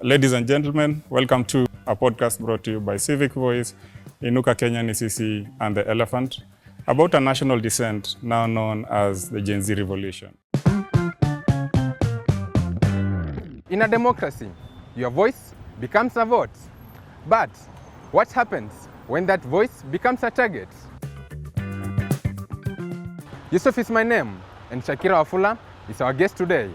Ladies and gentlemen, welcome to a podcast brought to you by Civic Voice, Inuka Kenya Nisisi and the Elephant, about a national descent now known as the Gen Z Revolution. In a democracy, your voice becomes a vote. But what happens when that voice becomes a target? Yusuf is my name, and Shakira Wafula is our guest today.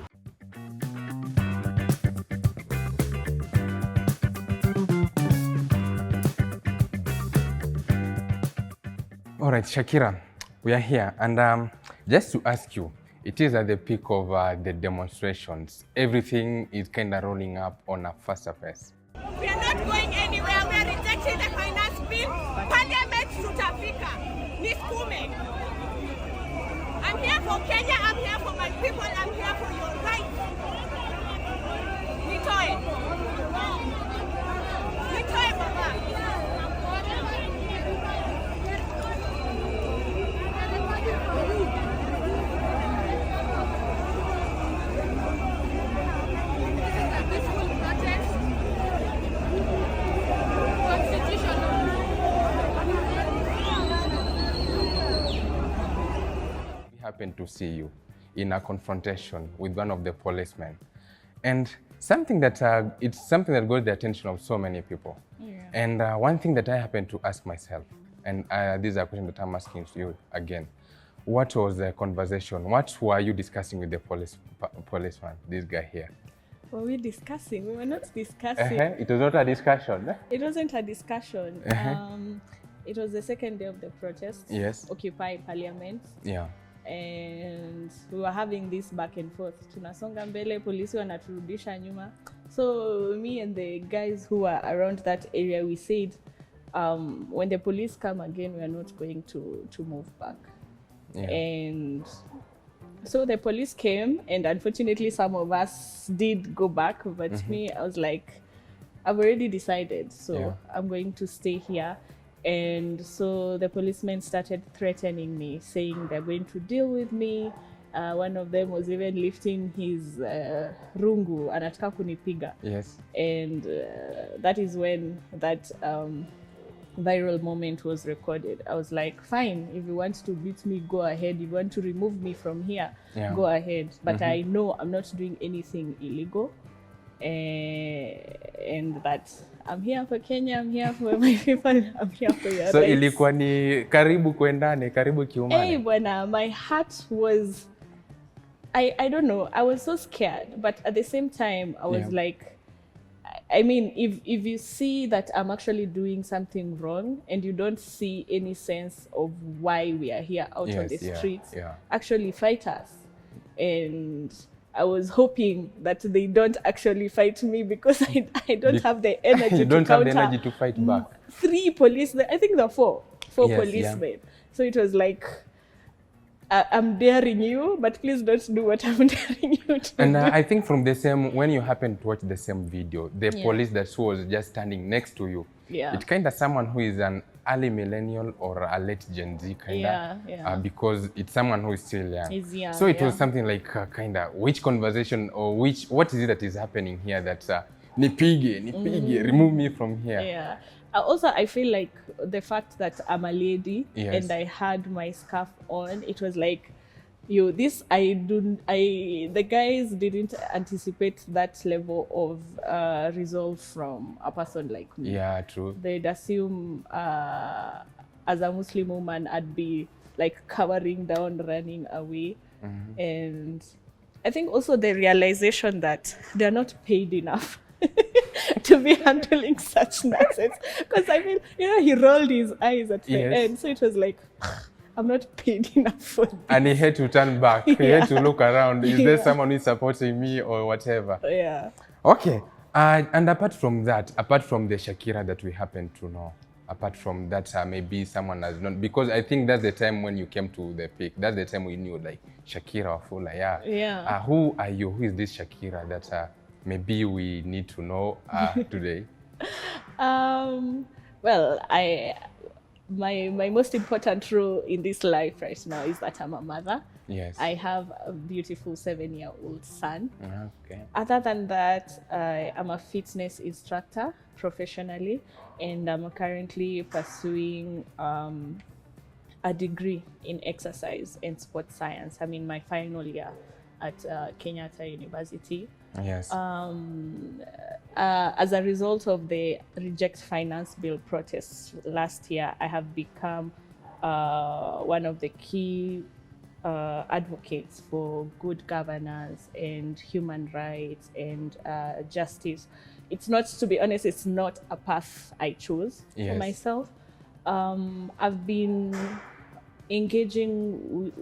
All right, Shakira, we are here, and just to ask you, it is at the peak of the demonstrations. Everything is kind of rolling up on a faster pace. We are not going anywhere. We are rejecting the finance bill. Parliament tutafika. Niskume. I'm here for Kenya. I'm here for my people. I'm here for your rights. Nitoe. Nitoe, Baba. Happened to see you in a confrontation with one of the policemen, and something that it's something that got the attention of so many people. And one thing that I happened to ask myself, and this is a question that I'm asking to you again: what was the conversation? What were you discussing with the policeman, this guy here? Were we discussing? We were not discussing. It was not a discussion. It wasn't a discussion. It was the second day of the protest. Yes. Occupy Parliament. Yeah. And we were having this back and forth. Tunasonga mbele, polisi wanaturudisha nyuma. So me and the guys who were around that area, we said, when the police come again, we are not going to move back. Yeah. And so the police came, and unfortunately some of us did go back, but me, I was like, I've already decided, so I'm going to stay here. And so the policemen started threatening me, saying they're going to deal with me. One of them was even lifting his rungu, anataka kunipiga. Yes. And that is when that viral moment was recorded. I was like, fine, if you want to beat me, go ahead. If you want to remove me from here, go ahead. But I know I'm not doing anything illegal. And that I'm here for Kenya, I'm here for my people, I'm here for your so rights. Ilikuwa ni karibu kwendane, karibu kiumane. Hey, bwana, my heart was, I don't know, I was so scared, but at the same time, I was like, I mean, if you see that I'm actually doing something wrong and you don't see any sense of why we are here out on the streets, actually fight us. And I was hoping that they don't actually fight me because I don't have the energy you to don't counter have the energy to fight back. 3 police, I think there are 4 policemen. So it was like, I'm daring you, but please don't do what I'm daring you to and do. I think from the same, when you happen to watch the same video, the police that was just standing next to you, it's kind of someone who is an early millennial or a late Gen Z kind of, because it's someone who is still young. He's young, so it was something like kind of, which conversation or what is it that is happening here that nipige, remove me from here. Yeah. Also, I feel like the fact that I'm a lady and I had my scarf on, it was like, the guys didn't anticipate that level of resolve from a person like me. Yeah, true. They'd assume as a Muslim woman, I'd be like cowering down, running away. And I think also the realization that they're not paid enough to be handling such nonsense. Because I mean, he rolled his eyes at the end. So it was like, I'm not paid enough for this. And he had to turn back. He had to look around. Is there someone who is supporting me or whatever? Yeah. Okay. And apart from that, apart from the Shakira that we happen to know, apart from that, maybe someone has not, because I think that's the time when you came to the peak. That's the time we knew, like, Shakira Wafula, who are you? Who is this Shakira that maybe we need to know today? Well, my most important role in this life right now is that I'm a mother. Yes. I have a beautiful 7-year-old son. Okay. Other than that, I'm a fitness instructor professionally, and I'm currently pursuing a degree in exercise and sports science. I'm in my final year at Kenyatta University. Yes. As a result of the Reject Finance Bill protests last year, I have become one of the key advocates for good governance and human rights and justice. It's not, to be honest, it's not a path I chose for Yes. myself. I've been engaging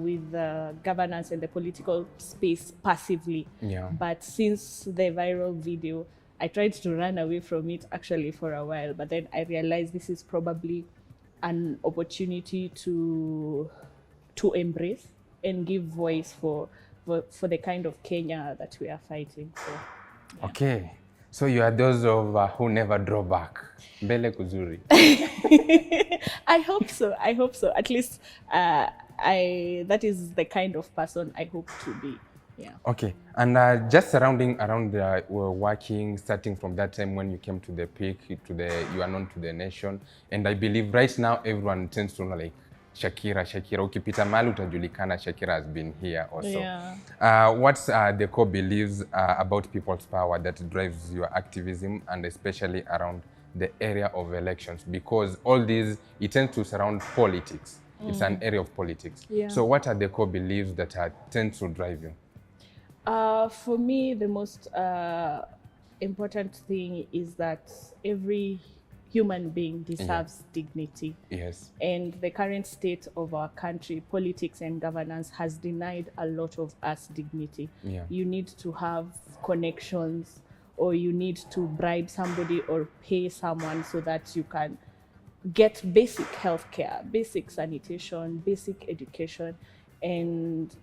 with governance and the political space passively. Yeah. But since the viral video, I tried to run away from it actually for a while, but then I realized this is probably an opportunity to embrace and give voice for the kind of Kenya that we are fighting for. Okay. So you are those of who never draw back. Mbele kuzuri. I hope so. I hope so. At least that is the kind of person I hope to be. Yeah. Okay. And just surrounding around the working, starting from that time when you came to the peak, you are known to the nation. And I believe right now everyone tends to know like Shakira. Ukipita mahali utajulikana, Shakira has been here also. Yeah. What's the core beliefs about people's power that drives your activism, and especially around the area of elections? Because all these, it tends to surround politics. It's an area of politics. Yeah. So what are the core beliefs that tend to drive you? For me, the most important thing is that every human being deserves dignity. Yes. And the current state of our country, politics and governance, has denied a lot of us dignity. Yeah. You need to have connections, or you need to bribe somebody or pay someone so that you can get basic healthcare, basic sanitation, basic education. And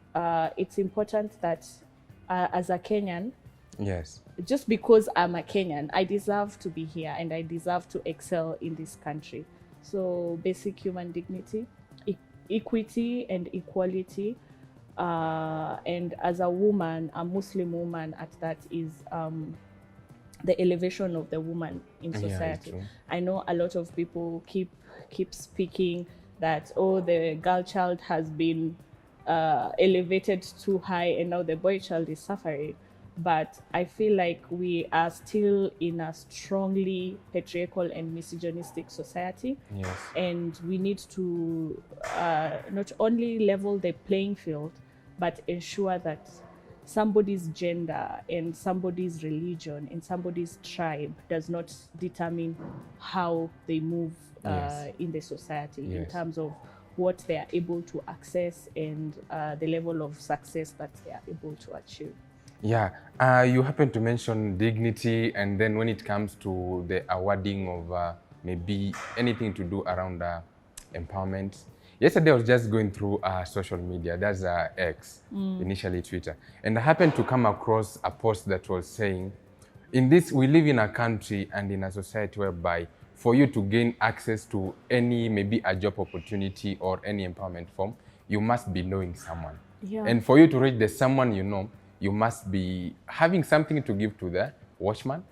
it's important that as a Kenyan, Yes. just because I'm a Kenyan, I deserve to be here and I deserve to excel in this country. So basic human dignity, equity and equality. And as a woman, a Muslim woman at that, is the elevation of the woman in society. Yeah, I know a lot of people keep speaking that, oh, the girl child has been elevated too high and now the boy child is suffering. But I feel like we are still in a strongly patriarchal and misogynistic society. Yes. And we need to not only level the playing field, but ensure that somebody's gender and somebody's religion and somebody's tribe does not determine how they move in the society, in terms of what they are able to access and the level of success that they are able to achieve. Yeah, you happen to mention dignity, and then when it comes to the awarding of maybe anything to do around empowerment. Yesterday I was just going through social media, that's X, initially Twitter, and I happened to come across a post that was saying, we live in a country and in a society whereby for you to gain access to any, maybe a job opportunity or any empowerment form, you must be knowing someone. Yeah. And for you to reach the someone you know, you must be having something to give to the watchman.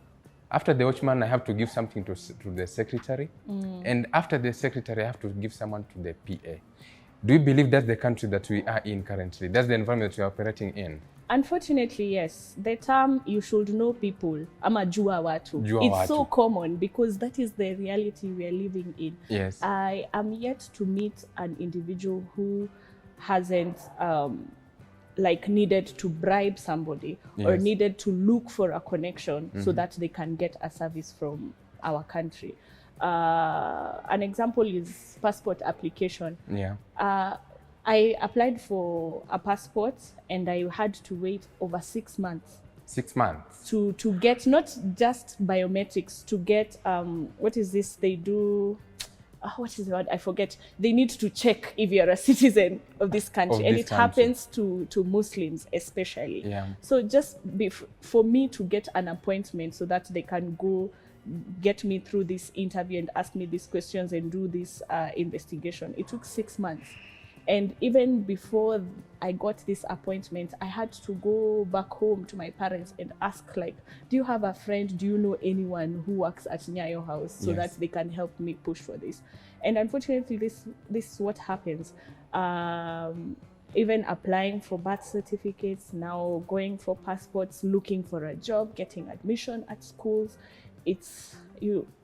After the watchman, I have to give something to the secretary. And after the secretary, I have to give someone to the PA. Do you believe that's the country that we are in currently? That's the environment we are operating in? Unfortunately, yes. The term "you should know people," ama jua watu, it's so common because that is the reality we are living in. Yes. I am yet to meet an individual who hasn't needed to bribe somebody or needed to look for a connection so that they can get a service from our country. An example is passport application. Yeah. I applied for a passport and I had to wait over 6 months. 6 months? To get not just biometrics, to get, what is this they do? What is the word? I forget. They need to check if you're a citizen of this country, and it happens to Muslims especially. Yeah. So just for me to get an appointment so that they can go get me through this interview and ask me these questions and do this investigation, it took 6 months. And even before I got this appointment, I had to go back home to my parents and ask, like, do you have a friend? Do you know anyone who works at Nyayo House so that they can help me push for this? And unfortunately, this is what happens. Even applying for birth certificates, now going for passports, looking for a job, getting admission at schools.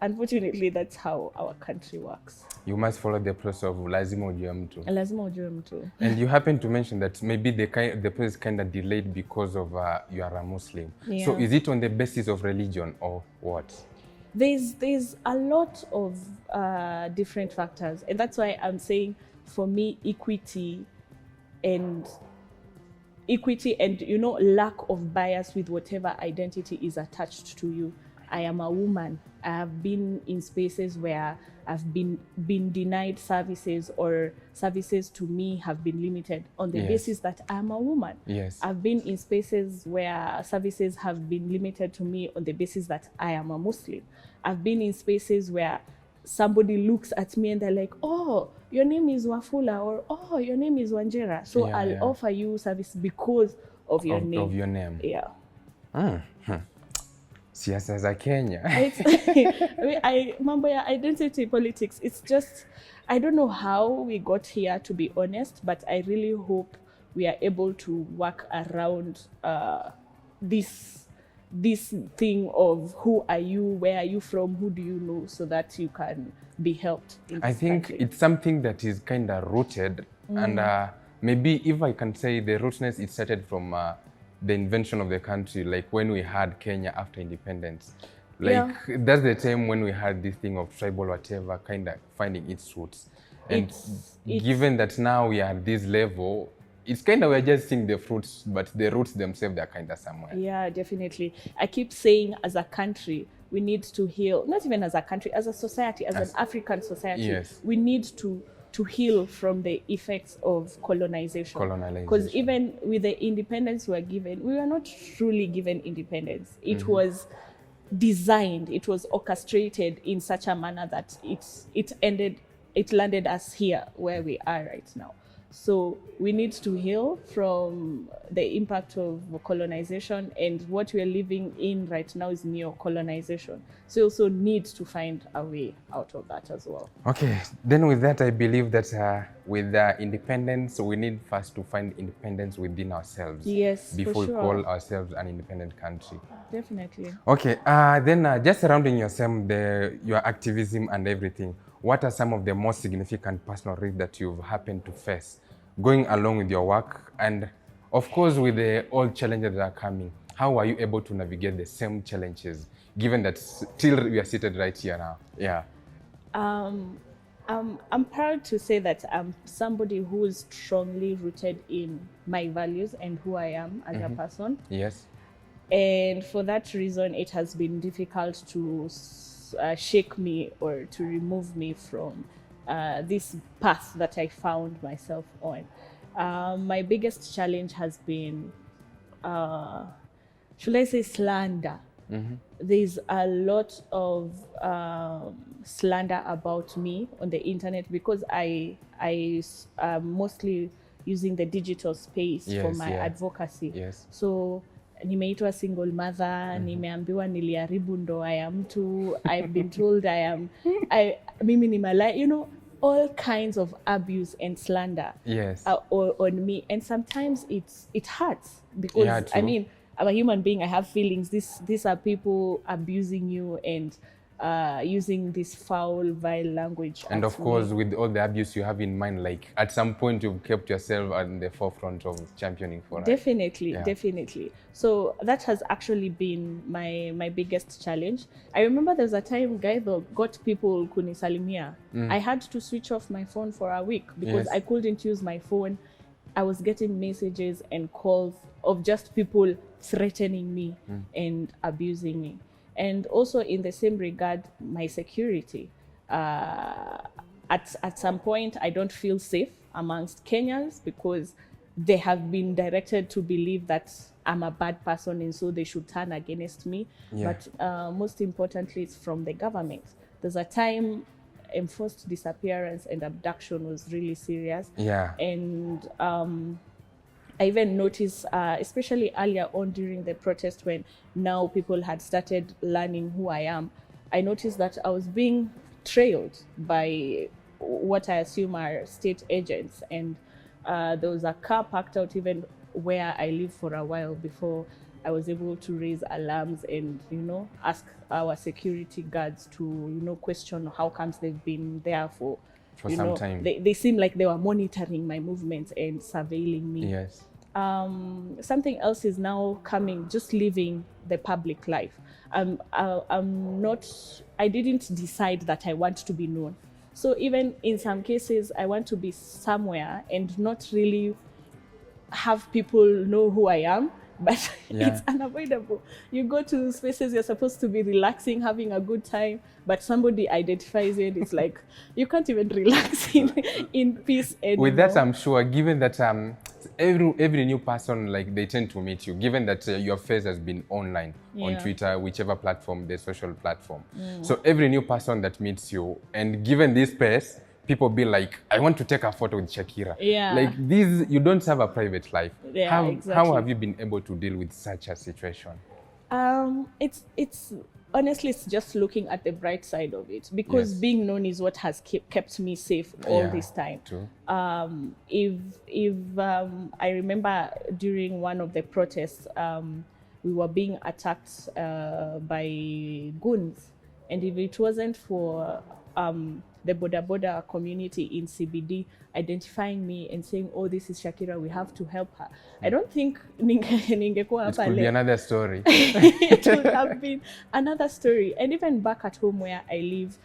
Unfortunately, that's how our country works. You must follow the process of lazima ujue mtu. Lazima ujue mtu. And you happen to mention that maybe the process is kind of delayed because of you are a Muslim. Yeah. So is it on the basis of religion or what? There's a lot of different factors, and that's why I'm saying, for me, equity and lack of bias with whatever identity is attached to you. I am a woman. I have been in spaces where I've been denied services, or services to me have been limited on the basis that I'm a woman. Yes. I've been in spaces where services have been limited to me on the basis that I am a Muslim. I've been in spaces where somebody looks at me and they're like, oh, your name is Wafula, or oh, your name is Wanjera. So I'll offer you service because of your name. Of your name. Yeah. Siasa za Kenya. Mambo ya identity politics, it's just, I don't know how we got here, to be honest, but I really hope we are able to work around this thing of who are you, where are you from, who do you know, so that you can be helped in I this think country. it's something that is kind of rooted, and maybe if I can say the rootedness, it started from the invention of the country, like when we had Kenya after independence. Like that's the time when we had this thing of tribal whatever kind of finding its roots. And given that now we are at this level, it's kind of, we're just seeing the fruits, but the roots themselves, they're kind of somewhere. Yeah, definitely. I keep saying, as a country, we need to heal, not even as a country, as a society, as an African society, we need to heal from the effects of colonization. Because even with the independence we were given, we were not truly given independence. It was designed, it was orchestrated in such a manner that it landed us here where we are right now. So we need to heal from the impact of colonization, and what we are living in right now is neo-colonization. So we also need to find a way out of that as well. Okay, then with that, I believe that with independence, we need first to find independence within ourselves. Yes, before for we sure. call ourselves an independent country. Definitely. Okay, then just surrounding yourself, your activism and everything, what are some of the most significant personal risks that you've happened to face going along with your work? And of course, with the all challenges that are coming, how are you able to navigate the same challenges, given that still we are seated right here now? Yeah. I'm proud to say that I'm somebody who is strongly rooted in my values and who I am as a person. Yes. And for that reason, it has been difficult to shake me or to remove me from this path that I found myself on. My biggest challenge has been, should I say, slander. There's a lot of slander about me on the internet because I am mostly using the digital space for my advocacy. Yes. So nimeitwa single mother, nimeambiwa niliharibu ndoa ya mtu, I've been told mimi ni malaya, you know, all kinds of abuse and slander on me. And sometimes it hurts because I mean, I'm a human being, I have feelings. These are people abusing you and using this foul, vile language. And of course, with all the abuse you have in mind, like at some point you've kept yourself at the forefront of championing for Definitely, definitely. So that has actually been my biggest challenge. I remember there was a time guy got people kunisalimia. I had to switch off my phone for a week because I couldn't use my phone. I was getting messages and calls of just people threatening me and abusing me. And also in the same regard, my security. At some point, I don't feel safe amongst Kenyans because they have been directed to believe that I'm a bad person and so they should turn against me. But most importantly, it's from the government. There's a time enforced disappearance and abduction was really serious. Yeah. And I even noticed, especially earlier on during the protest, when now people had started learning who I am, I noticed that I was being trailed by what I assume are state agents. And there was a car parked out even where I live for a while before I was able to raise alarms and, ask our security guards to, question how comes they've been there for some time. They seem like they were monitoring my movements and surveilling me. Yes. Something else is now coming, just living the public life. I didn't decide that I want to be known. So even in some cases, I want to be somewhere and not really have people know who I am, but it's unavoidable. You go to spaces you're supposed to be relaxing, having a good time, but somebody identifies it. It's like you can't even relax in peace anymore. With that, I'm sure, given that every new person, like, they tend to meet you, given that your face has been online on Twitter, whichever platform, the social platform. So every new person that meets you, and given this space, people be like, I want to take a photo with Shakira. Yeah. Like, these, you don't have a private life. Yeah, exactly. How have you been able to deal with such a situation? It's honestly, it's just looking at the bright side of it, because being known is what has kept me safe all this time. True. If I remember during one of the protests, we were being attacked by goons, and if it wasn't for the Boda community in CBD identifying me and saying, oh, this is Shakira, we have to help her, I don't think ningekuwa hapa It could be another story. It would have been another story. And even back at home where I live,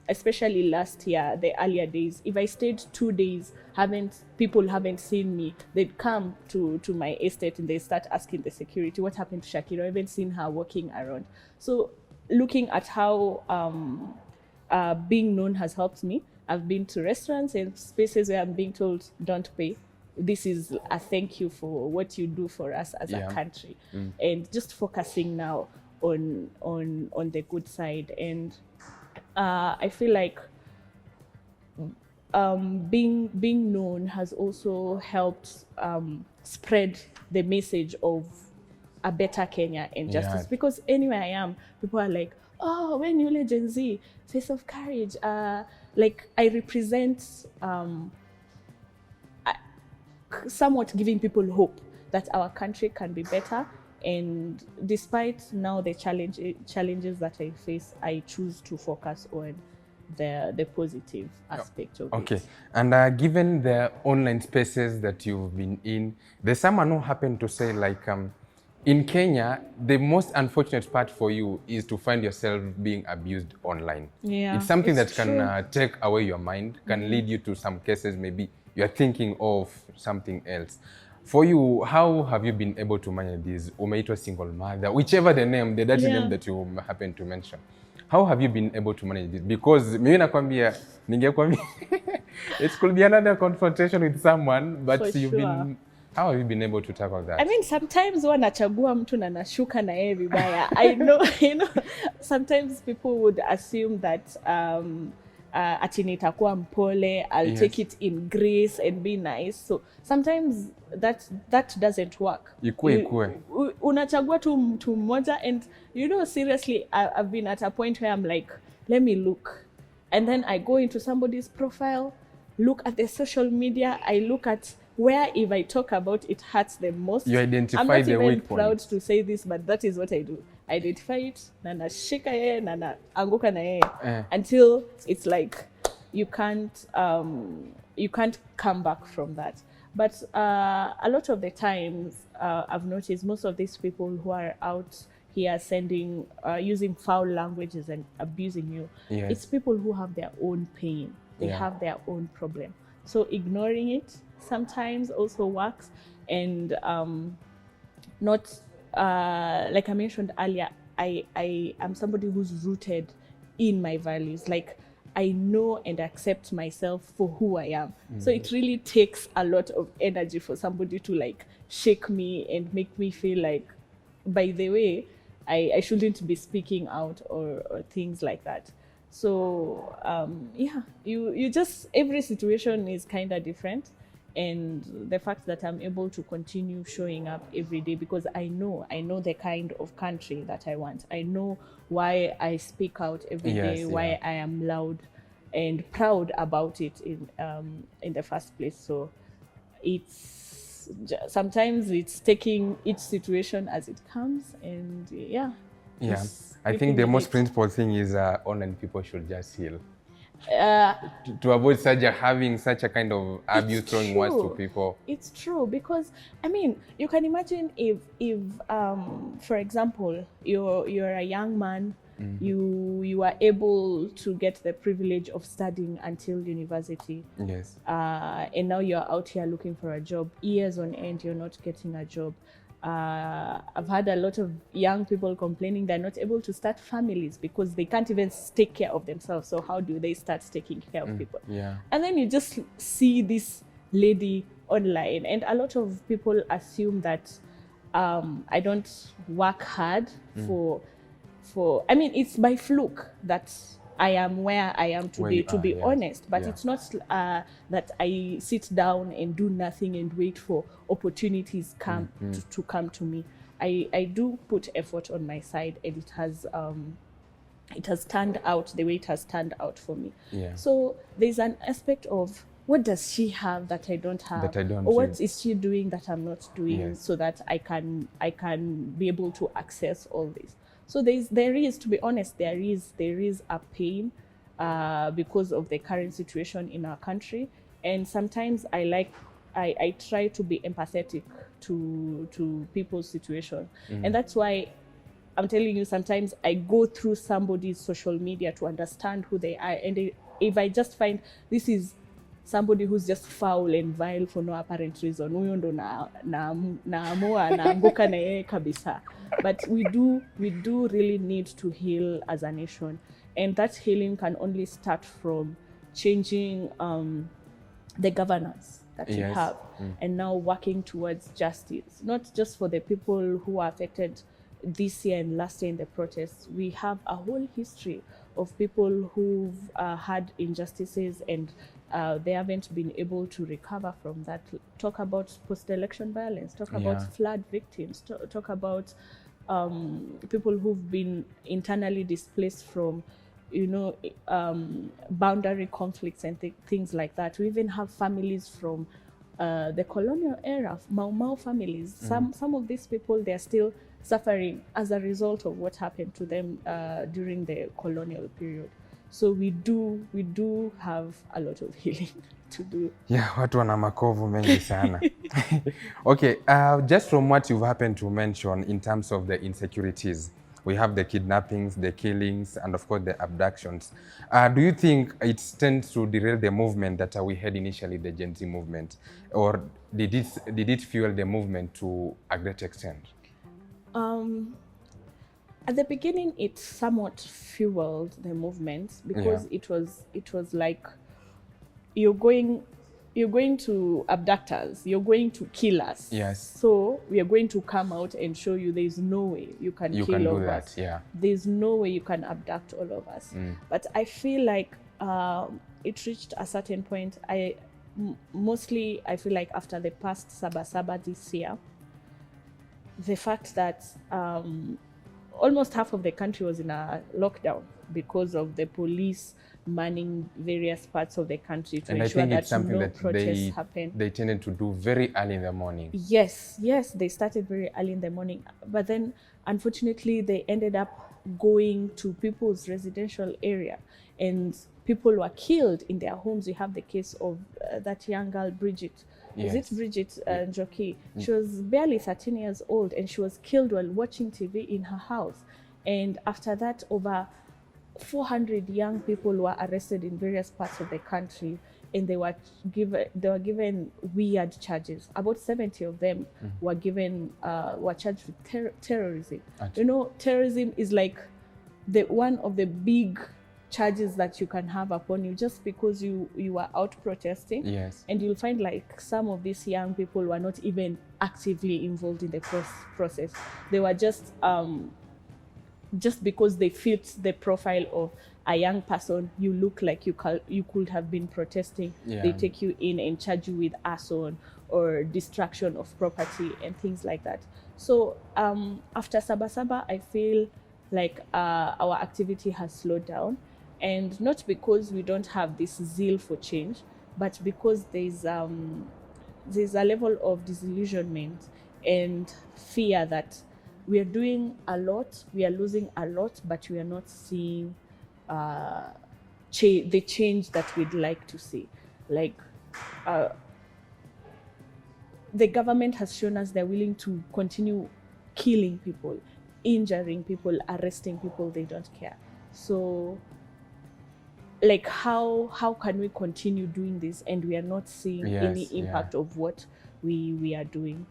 especially last year, the earlier days, if I stayed 2 days, people haven't seen me, they'd come to my estate and they start asking the security, what happened to Shakira? I haven't seen her walking around. So looking at how being known has helped me, I've been to restaurants and spaces where I'm being told, don't pay. This is a thank you for what you do for us as a country. And just focusing now on the good side. And I feel like being known has also helped spread the message of a better Kenya and justice. Because anywhere I am, people are like, oh, when you're Gen Z, face of courage. Like, I represent somewhat giving people hope that our country can be better. And despite now the challenges that I face, I choose to focus on the positive aspect of it. Okay. And given the online spaces that you've been in, there's someone who happened to say, like, in Kenya, the most unfortunate part for you is to find yourself being abused online. Yeah, it's something that true. can take away your mind, can lead you to some cases, maybe you're thinking of something else. For you, how have you been able to manage this? Umeitwa single mother, whichever the dirty name that you happen to mention. How have you been able to manage this? Because mimi nakwambia, ningekwambia, it could be another confrontation with someone, but how have you been able to tackle that? I mean, sometimes wanachagua mtu na nashuka na yeye vibaya. I know, sometimes people would assume that ati nitakuwa mpole, I'll take it in grace and be nice. So sometimes that doesn't work. Ikue. Unachagua tu mtu mmoja, and seriously, I've been at a point where I'm like, let me look. And then I go into somebody's profile, look at the social media, I look at where if I talk about it hurts them most. You identify I'm not the even weak proud points. to say this, but that is what I do. I identify it, na nashika yeye, na naanguka na yeye, until it's like you can't come back from that. But a lot of the times, I've noticed most of these people who are out here sending, using foul languages and abusing you, it's people who have their own pain. They have their own problem. So ignoring it sometimes also works. And not, like I mentioned earlier, I am somebody who's rooted in my values. Like, I know and accept myself for who I am. So it really takes a lot of energy for somebody to like shake me and make me feel like, by the way, I shouldn't be speaking out or things like that. So yeah, you just, every situation is kind of different, and the fact that I'm able to continue showing up every day because I know the kind of country that I want. I know why I speak out every day, why I am loud and proud about it in the first place. So sometimes it's taking each situation as it comes, and Yeah, I think the most principal thing is online people should just heal. To avoid having such a kind of abuse, throwing words to people. It's true, because I mean, you can imagine if for example, you're a young man, you are able to get the privilege of studying until university. Yes. And now you're out here looking for a job, years on end, you're not getting a job. I've had a lot of young people complaining they're not able to start families because they can't even take care of themselves. So how do they start taking care of people? Yeah. And then you just see this lady online, and a lot of people assume that I don't work hard for. I mean, it's by fluke that I am where I am today, to be honest. But it's not that I sit down and do nothing and wait for opportunities to come to me. I do put effort on my side, and it has turned out the way it has turned out for me. Yeah. So there's an aspect of, what does she have that I don't have? That I don't. Or what is she doing that I'm not doing? Yes. So that I can be able to access all this. So there is, to be honest, there is a pain because of the current situation in our country, and sometimes I try to be empathetic to people's situation, and that's why I'm telling you, sometimes I go through somebody's social media to understand who they are, and if I just find this is somebody who's just foul and vile for no apparent reason, huyo ndo naamua naanguka na yeye kabisa. But we do really need to heal as a nation, and that healing can only start from changing the governance that we have, and now working towards justice, not just for the people who are affected this year and last year in the protests. We have a whole history of people who've had injustices, and they haven't been able to recover from that. Talk about post-election violence, talk about flood victims, talk about people who've been internally displaced from, boundary conflicts and things like that. We even have families from the colonial era, Mau families. Some of these people, they're still suffering as a result of what happened to them during the colonial period. So we do have a lot of healing to do. Yeah, watu wana makovu mengi sana. Okay, just from what you've happened to mention in terms of the insecurities, we have the kidnappings, the killings, and of course the abductions. Do you think it tends to derail the movement that we had initially, the Gen Z movement, or did it fuel the movement to a great extent? At the beginning, it somewhat fueled the movement because it was like, you're going to abduct us, you're going to kill us. Yes. So we are going to come out and show you there's no way you can kill all of us. Yeah. There's no way you can abduct all of us. But I feel like it reached a certain point. Mostly I feel like after the past Sabasaba this year, the fact that almost half of the country was in a lockdown because of the police manning various parts of the country to ensure that no protests happen. They tended to do very early in the morning. Yes, they started very early in the morning. But then, unfortunately, they ended up going to people's residential area, and people were killed in their homes. You have the case of that young girl, Bridget. Is it Bridget Njoki? She was barely 13 years old, and she was killed while watching TV in her house. And after that, over 400 young people were arrested in various parts of the country, and they were given weird charges. About 70 of them were charged with terrorism. Terrorism is like one of the big charges that you can have upon you just because you are out protesting. Yes. And you'll find like some of these young people were not even actively involved in the process. They were just just because they fit the profile of a young person, you look like you could have been protesting. Yeah. They take you in and charge you with arson or destruction of property and things like that. So after Sabasaba, I feel like our activity has slowed down, and not because we don't have this zeal for change, but because there's a level of disillusionment and fear that we are doing a lot, we are losing a lot, but we are not seeing the change that we'd like to see. Like the government has shown us they're willing to continue killing people, injuring people, arresting people. They don't care. So like how can we continue doing this and we are not seeing any impact of what we are doing?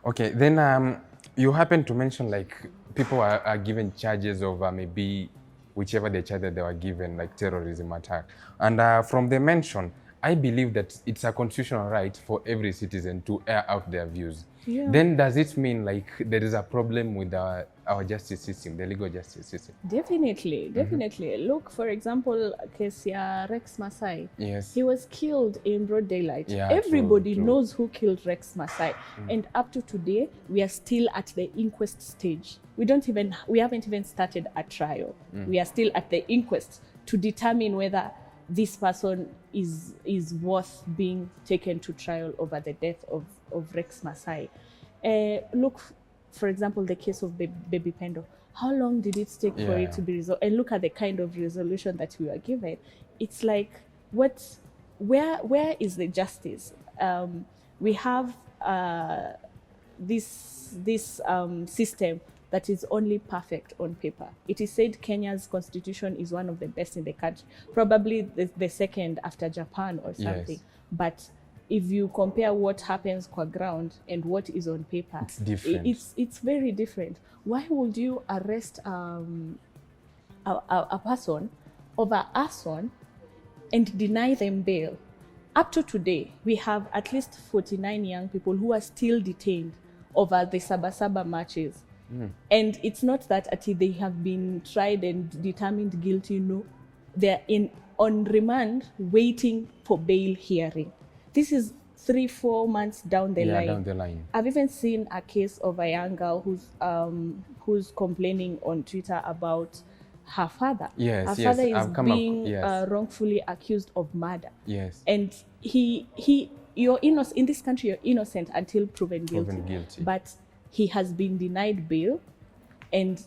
Okay, then you happen to mention like people are given charges of maybe whichever the charge that they were given, like terrorism attack. And from the mention, I believe that it's a constitutional right for every citizen to air out their views. Yeah. Then does it mean like there is a problem with our justice system, the legal justice system? Definitely. Look, for example, Kesia Rex Masai. Yes. He was killed in broad daylight. Yeah, Everybody true. knows who killed Rex Masai. And up to today, we are still at the inquest stage. We haven't even started a trial. We are still at the inquest to determine whether this person is worth being taken to trial over the death of Rex Masai. Look, for example, the case of Baby Pendo. How long did it take for it to be resolved? And look at the kind of resolution that we were given. It's like, where is the justice? We have this system that is only perfect on paper. It is said Kenya's constitution is one of the best in the country, probably the second after Japan or something. Yes. But if you compare what happens on ground and what is on paper, it's different. It's very different. Why would you arrest a person over arson and deny them bail? Up to today, we have at least 49 young people who are still detained over the Sabasaba marches. And it's not that they have been tried and determined guilty. No, they're on remand waiting for bail hearing. This is 3-4 months down the line. Down the line. I've even seen a case of a young girl who's complaining on Twitter about her father. Yes, her father is being yes. Wrongfully accused of murder. Yes. And you're innocent in this country. You're innocent until proven guilty. But he has been denied bail, and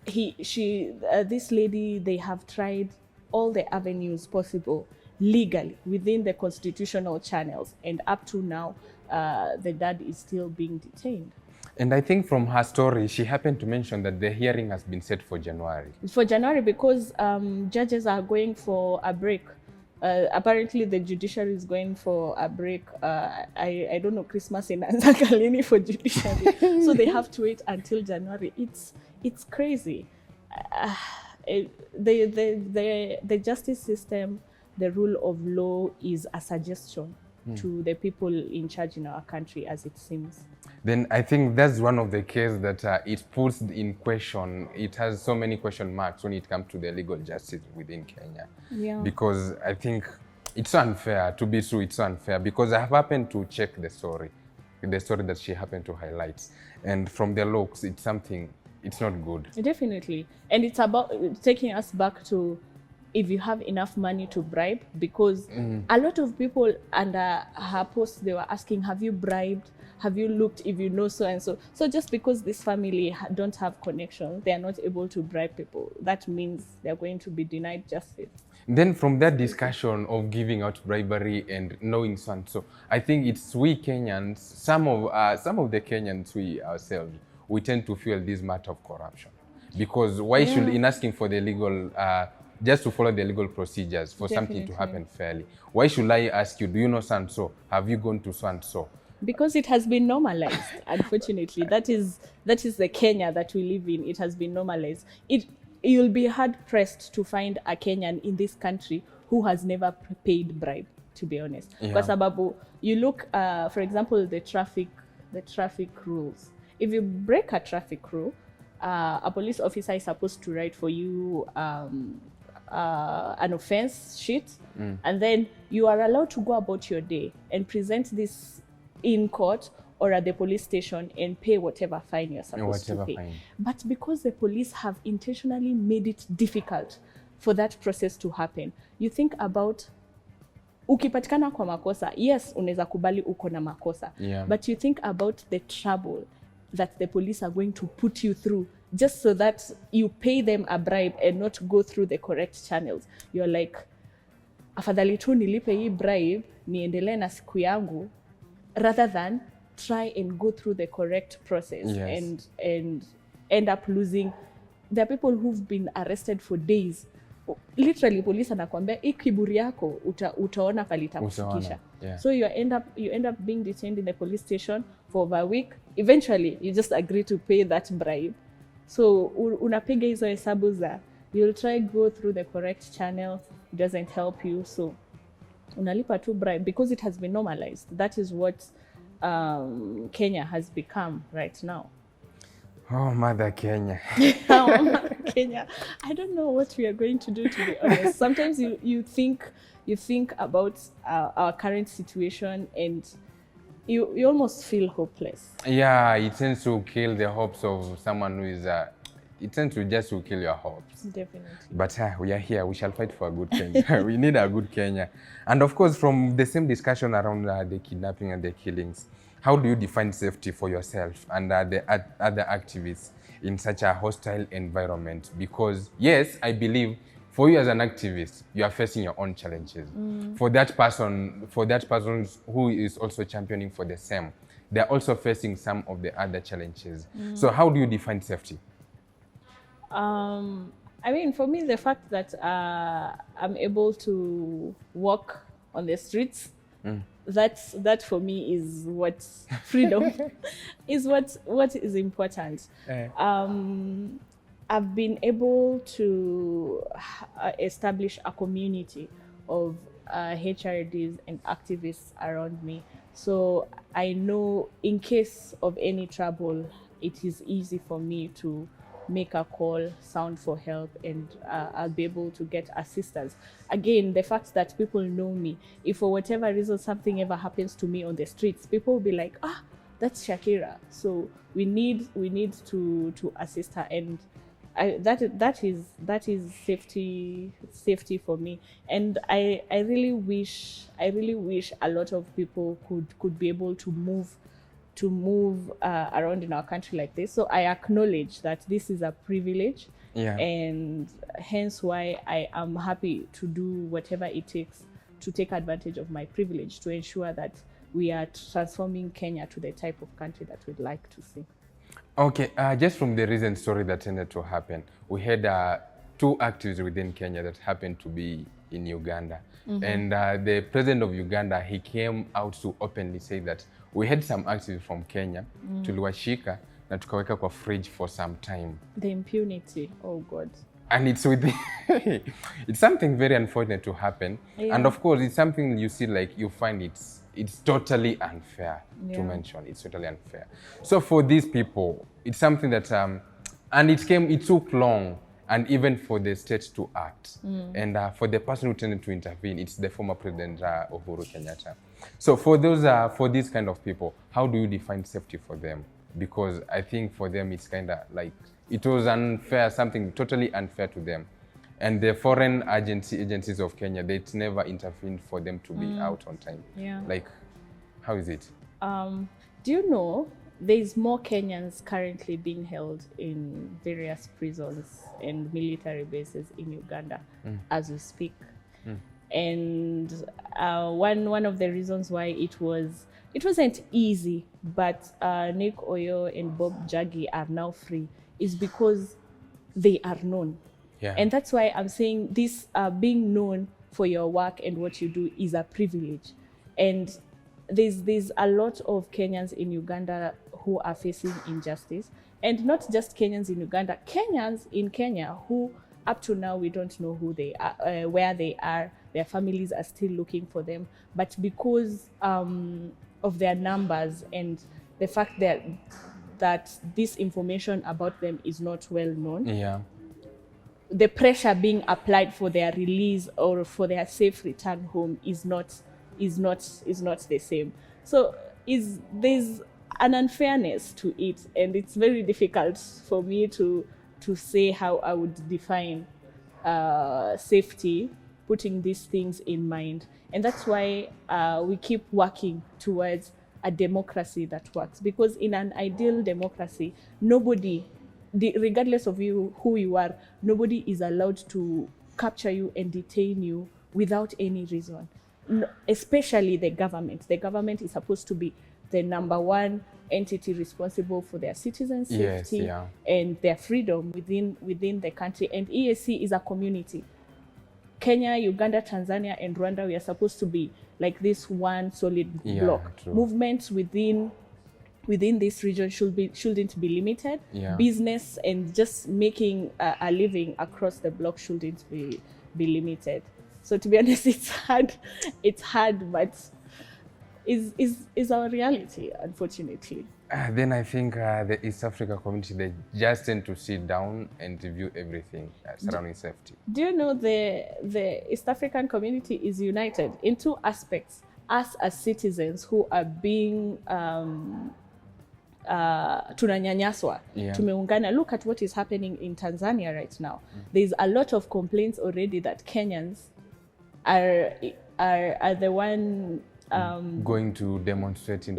this lady, they have tried all the avenues possible legally within the constitutional channels, and up to now, the dad is still being detained. And I think from her story, she happened to mention that the hearing has been set for January. For January, because judges are going for a break. Apparently, the judiciary is going for a break. I don't know, Christmas in Anzakalini for judiciary. So they have to wait until January. It's crazy. The justice system, the rule of law is a suggestion to the people in charge in our country, as it seems. Then I think that's one of the cases that it puts in question. It has so many question marks when it comes to the legal justice within Kenya. Yeah. Because I think it's unfair, to be true, it's unfair. Because I have happened to check the story that she happened to highlight. And from the looks, it's not good. Definitely. And it's about taking us back to if you have enough money to bribe, because a lot of people under her post, they were asking, have you bribed? Have you looked if you know so and so? So just because this family don't have connections, they are not able to bribe people. That means they're going to be denied justice. Then from that discussion of giving out bribery and knowing so and so, I think it's we Kenyans, some of the Kenyans, we ourselves, we tend to feel this matter of corruption. Because why should, in asking for the legal, just to follow the legal procedures for something to happen fairly, why should I ask you, do you know so and so? Have you gone to so and so? Because it has been normalized, unfortunately. That is the Kenya that we live in. It has been normalized. You'll be hard-pressed to find a Kenyan in this country who has never paid bribe, to be honest. Kwa sababu, you look, for example, the traffic rules. If you break a traffic rule, a police officer is supposed to write for you an offense sheet, and then you are allowed to go about your day and present this in court or at the police station and pay whatever fine you're supposed to pay. But because the police have intentionally made it difficult for that process to happen, you think about ukipatikana kwa makosa, yes, unaweza kubali uko na makosa, but you think about the trouble that the police are going to put you through just so that you pay them a bribe and not go through the correct channels. You're like, afadhali tu nilipe hii bribe niendelee na siku yangu rather than try and go through the correct process and end up losing. There are people who've been arrested for days. Literally police anakuambia hii kiburi yako utaona palitakufikisha. So you end up being detained in the police station for over a week. Eventually you just agree to pay that bribe. So unapiga hizo hesabu za you'll try go through the correct channel, it doesn't help you, so unalipa tu bribe because it has been normalized. That is what Kenya has become right now. Oh, Mother Kenya. Oh, Mother Kenya. I don't know what we are going to do, to be honest. Sometimes you think about our current situation and you almost feel hopeless. Yeah, it tends to kill the hopes of someone who is it tends to just to kill your hopes. Definitely. But we are here. We shall fight for a good Kenya. We need a good Kenya. And of course, from the same discussion around the kidnapping and the killings, how do you define safety for yourself and the other activists in such a hostile environment? Because yes, I believe for you as an activist, you are facing your own challenges. For that person who is also championing for the same, they're also facing some of the other challenges. So how do you define safety? I mean, for me, the fact that I'm able to walk on the streets, that for me is what freedom is what is important. I've been able to establish a community of HRDs and activists around me. So I know in case of any trouble, it is easy for me to make a call, sound for help, and I'll be able to get assistance. Again, the fact that people know me, if for whatever reason something ever happens to me on the streets, people will be like, that's Shakira. So we need to assist her, and that is safety for me. And I really wish a lot of people could be able to move around in our country like this. So I acknowledge that this is a privilege, and hence why I am happy to do whatever it takes to take advantage of my privilege to ensure that we are transforming Kenya to the type of country that we'd like to see. Okay, just from the recent story that tended to happen, we had 2 activists within Kenya that happened to be in Uganda. And the president of Uganda, he came out to openly say that we had some activists from Kenya, tuliwashika na tukaweka kwa fridge for some time. The impunity, oh God. And it's it's something very unfortunate to happen. And of course, it's something you see, like you find it's totally unfair to mention. It's totally unfair. So for these people, it's something that, and it took long, and even for the state to act. And for the person who tended to intervene, it's the former president, Uhuru Kenyatta. So for these kind of people, how do you define safety for them? Because I think for them, it's kind of like, it was unfair, something totally unfair to them. And the foreign agencies of Kenya, they never intervened for them to be out on time. Like, how is it? Do you know there's more Kenyans currently being held in various prisons and military bases in Uganda as we speak? And one of the reasons why it wasn't easy, but Nick Oyo and Bob Jagi are now free, is because they are known. And that's why I'm saying this, being known for your work and what you do is a privilege. And there's a lot of Kenyans in Uganda who are facing injustice, and not just Kenyans in Uganda, Kenyans in Kenya who up to now we don't know who they are, where they are. Their families are still looking for them, but because of their numbers and the fact that that this information about them is not well known, Yeah. the pressure being applied for their release or for their safe return home is not the same. So there's an unfairness to it, and it's very difficult for me to say how I would define safety, putting these things in mind. And that's why we keep working towards a democracy that works, because in an ideal democracy, nobody, regardless of who you are, nobody is allowed to capture you and detain you without any reason. Especially the government. The government is supposed to be the number one entity responsible for their citizens' safety, Yes, yeah. and their freedom within the country. And EAC is a community. Kenya, Uganda, Tanzania, and Rwanda, we are supposed to be like this one solid block. True. Movements within this region shouldn't be limited. Yeah. Business and just making a living across the block shouldn't be limited. So to be honest, it's hard, but is our reality, unfortunately. Then I think the East Africa community, they just tend to sit down and review everything surrounding safety. Do you know the East African community is united in two aspects? Us as citizens who are being tunanyanyaswa, Yeah. tumeungana. Look at what is happening in Tanzania right now. There's a lot of complaints already that Kenyans are the one Going to demonstrate in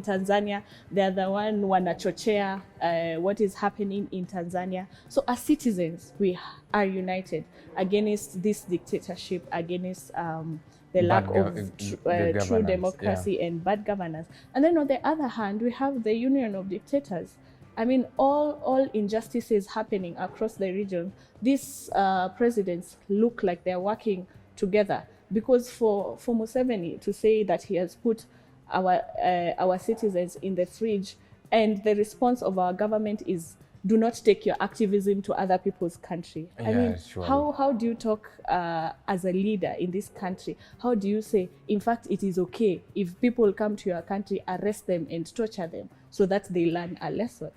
Tanzania. They're the one wanachochea what is happening in Tanzania. So as citizens, we are united against this dictatorship, against the lack of true democracy and bad governance. And then on the other hand, we have the union of dictators. I mean, all injustices happening across the region. These presidents look like they're working together. Because for Museveni to say that he has put our citizens in the fridge, and the response of our government is, do not take your activism to other people's country. I mean, surely. how do you talk as a leader in this country? How do you say, in fact, it is okay if people come to your country, arrest them and torture them so that they learn a lesson?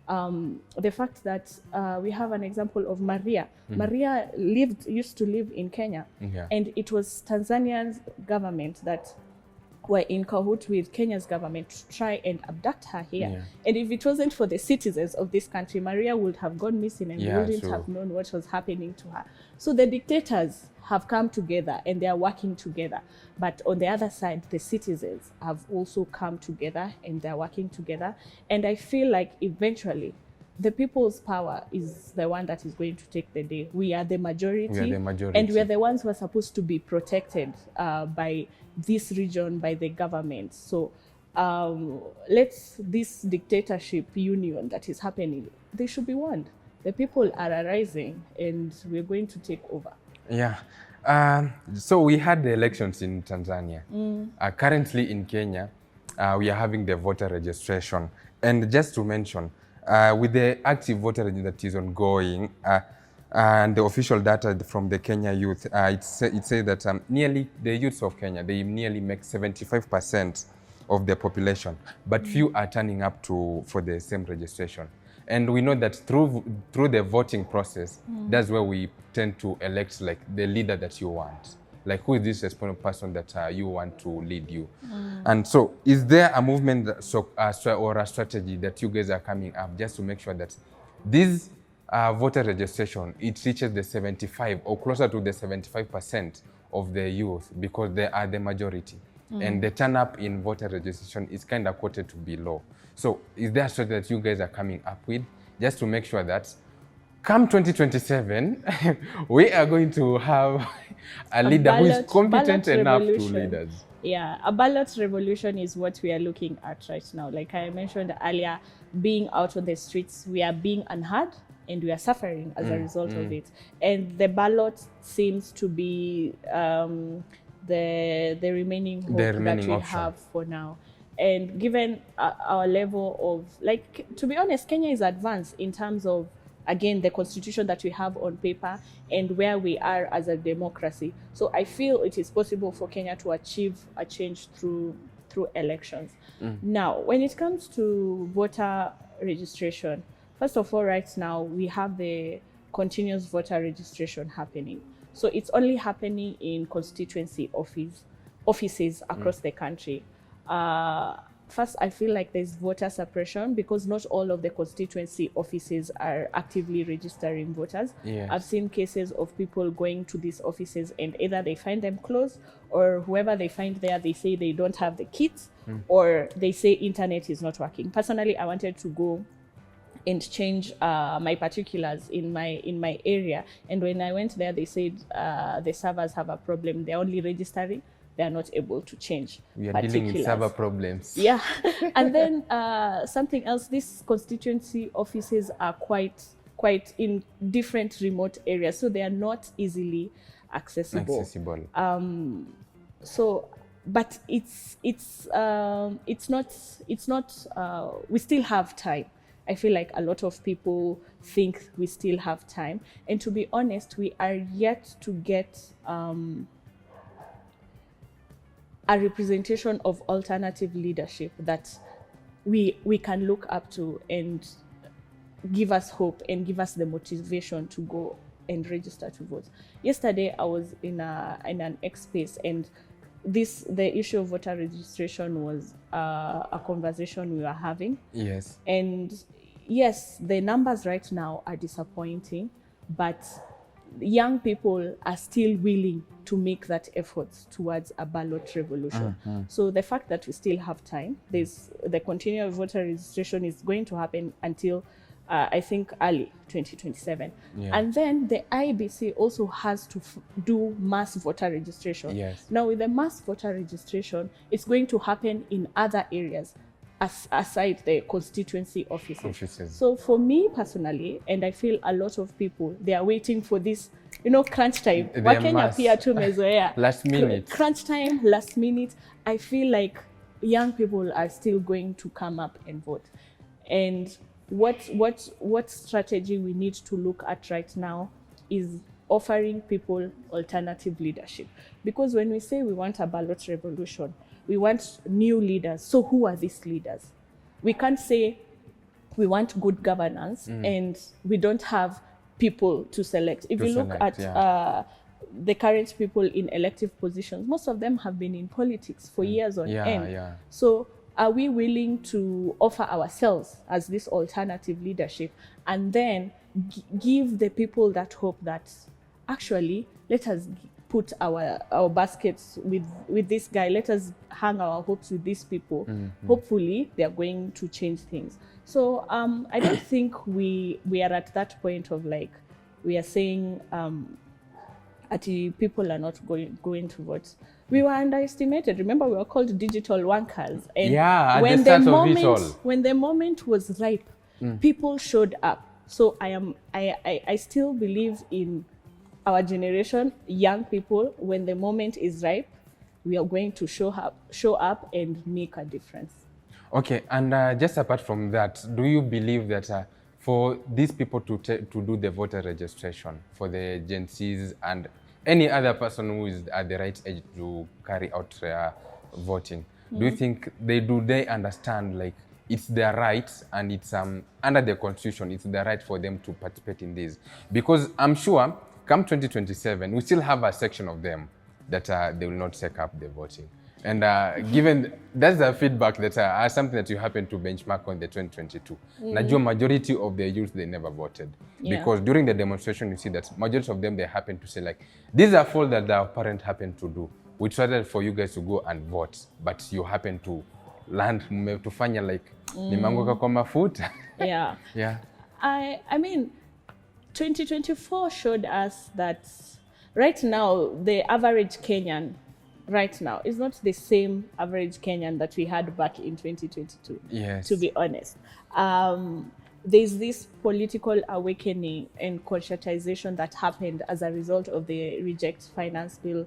The fact that we have an example of Maria. Maria used to live in Kenya, and it was Tanzania's government that were in cahoot with Kenya's government to try and abduct her here. Yeah. And if it wasn't for the citizens of this country, Maria would have gone missing and wouldn't true. have known what was happening to her. So the dictators have come together and they are working together. But on the other side, the citizens have also come together and they're working together. And I feel like eventually the people's power is the one that is going to take the day. We are the majority. And we are the ones who are supposed to be protected by this region, by the government. So this dictatorship union that is happening, they should be warned. The people are arising and we're going to take over. Yeah. So we had the elections in Tanzania. Currently in Kenya, we are having the voter registration. And just to mention, with the active voter registration that is ongoing, and the official data from the Kenya youth, it says that nearly the youths of Kenya, they nearly make 75% of the population, but few are turning up for the same registration. And we know that through the voting process, that's where we tend to elect like the leader that you want. Like, who is this responsible person that you want to lead you? And so is there a movement or a strategy that you guys are coming up just to make sure that this voter registration, it reaches the 75 or closer to the 75% of the youth, because they are the majority. And the turn up in voter registration is kind of quoted to be low. So is there a strategy that you guys are coming up with just to make sure that come 2027, we are going to have a leader who is competent enough to lead us? Yeah, a ballot revolution is what we are looking at right now. Like I mentioned earlier, being out on the streets, we are being unheard and we are suffering as a result of it. And the ballot seems to be the remaining hope that we option. have for now. And given our level of, like, to be honest, Kenya is advanced in terms of, again, the constitution that we have on paper and where we are as a democracy. So I feel it is possible for Kenya to achieve a change through through elections. Now, when it comes to voter registration, first of all, right now, we have the continuous voter registration happening. So it's only happening in constituency offices across the country. First, I feel like there's voter suppression because not all of the constituency offices are actively registering voters. Yes. I've seen cases of people going to these offices and either they find them closed, or whoever they find there, they say they don't have the kits, or they say internet is not working. Personally, I wanted to go and change my particulars in my area, and when I went there, they said the servers have a problem. They're only registering, they are not able to change. We are dealing with server problems. Yeah. And then something else, these constituency offices are quite in different remote areas, so they are not easily accessible. So, but it's not we still have time. I feel like a lot of people think we still have time, and to be honest, we are yet to get a representation of alternative leadership that we can look up to and give us hope and give us the motivation to go and register to vote. Yesterday, I was in an X space, and the issue of voter registration was a conversation we were having. Yes. And yes, the numbers right now are disappointing, but young people are still willing to make that effort towards a ballot revolution. So the fact that we still have time, the continual voter registration is going to happen until I think early 2027. Yeah. And then the IBC also has to do mass voter registration. Yes. Now with the mass voter registration, it's going to happen in other areas aside the constituency offices. So for me personally, and I feel a lot of people, they are waiting for this, crunch time. Wakenya pia tumezoea. Last minute. Crunch time, last minute. I feel like young people are still going to come up and vote. And what strategy we need to look at right now is offering people alternative leadership. Because when we say we want a ballot revolution, we want new leaders. So who are these leaders? We can't say we want good governance and we don't have people to select. If you look at the current people in elective positions, most of them have been in politics for years on end. Yeah. So are we willing to offer ourselves as this alternative leadership and then give the people that hope that actually let us put our baskets with this guy, let us hang our hopes with these people. Hopefully they are going to change things. So I don't think we are at that point of like we are saying people are not going to vote. We were underestimated. Remember, we were called digital wankers. And when the moment was ripe, people showed up. So I still believe in our generation, young people. When the moment is ripe, we are going to show up and make a difference. Okay, and just apart from that, do you believe that for these people to do the voter registration, for the Gen Zs and any other person who is at the right age to carry out voting, do you think they understand like it's their right and it's under the constitution, it's their right for them to participate in this? Because I'm sure come 2027, we still have a section of them that they will not take up the voting. And given that's the feedback that something that you happen to benchmark on the 2022. Najua majority of the youth, they never voted. Because during the demonstration, you see that majority of them, they happen to say like, these are fault that our parents happen to do. We tried for you guys to go and vote, but you happen to land to fanya like, nimanguka kwa mafuta. Yeah. Yeah. I mean, 2024 showed us that right now, the average Kenyan right now is not the same average Kenyan that we had back in 2022, yes, to be honest. There's this political awakening and conscientization that happened as a result of the Reject Finance Bill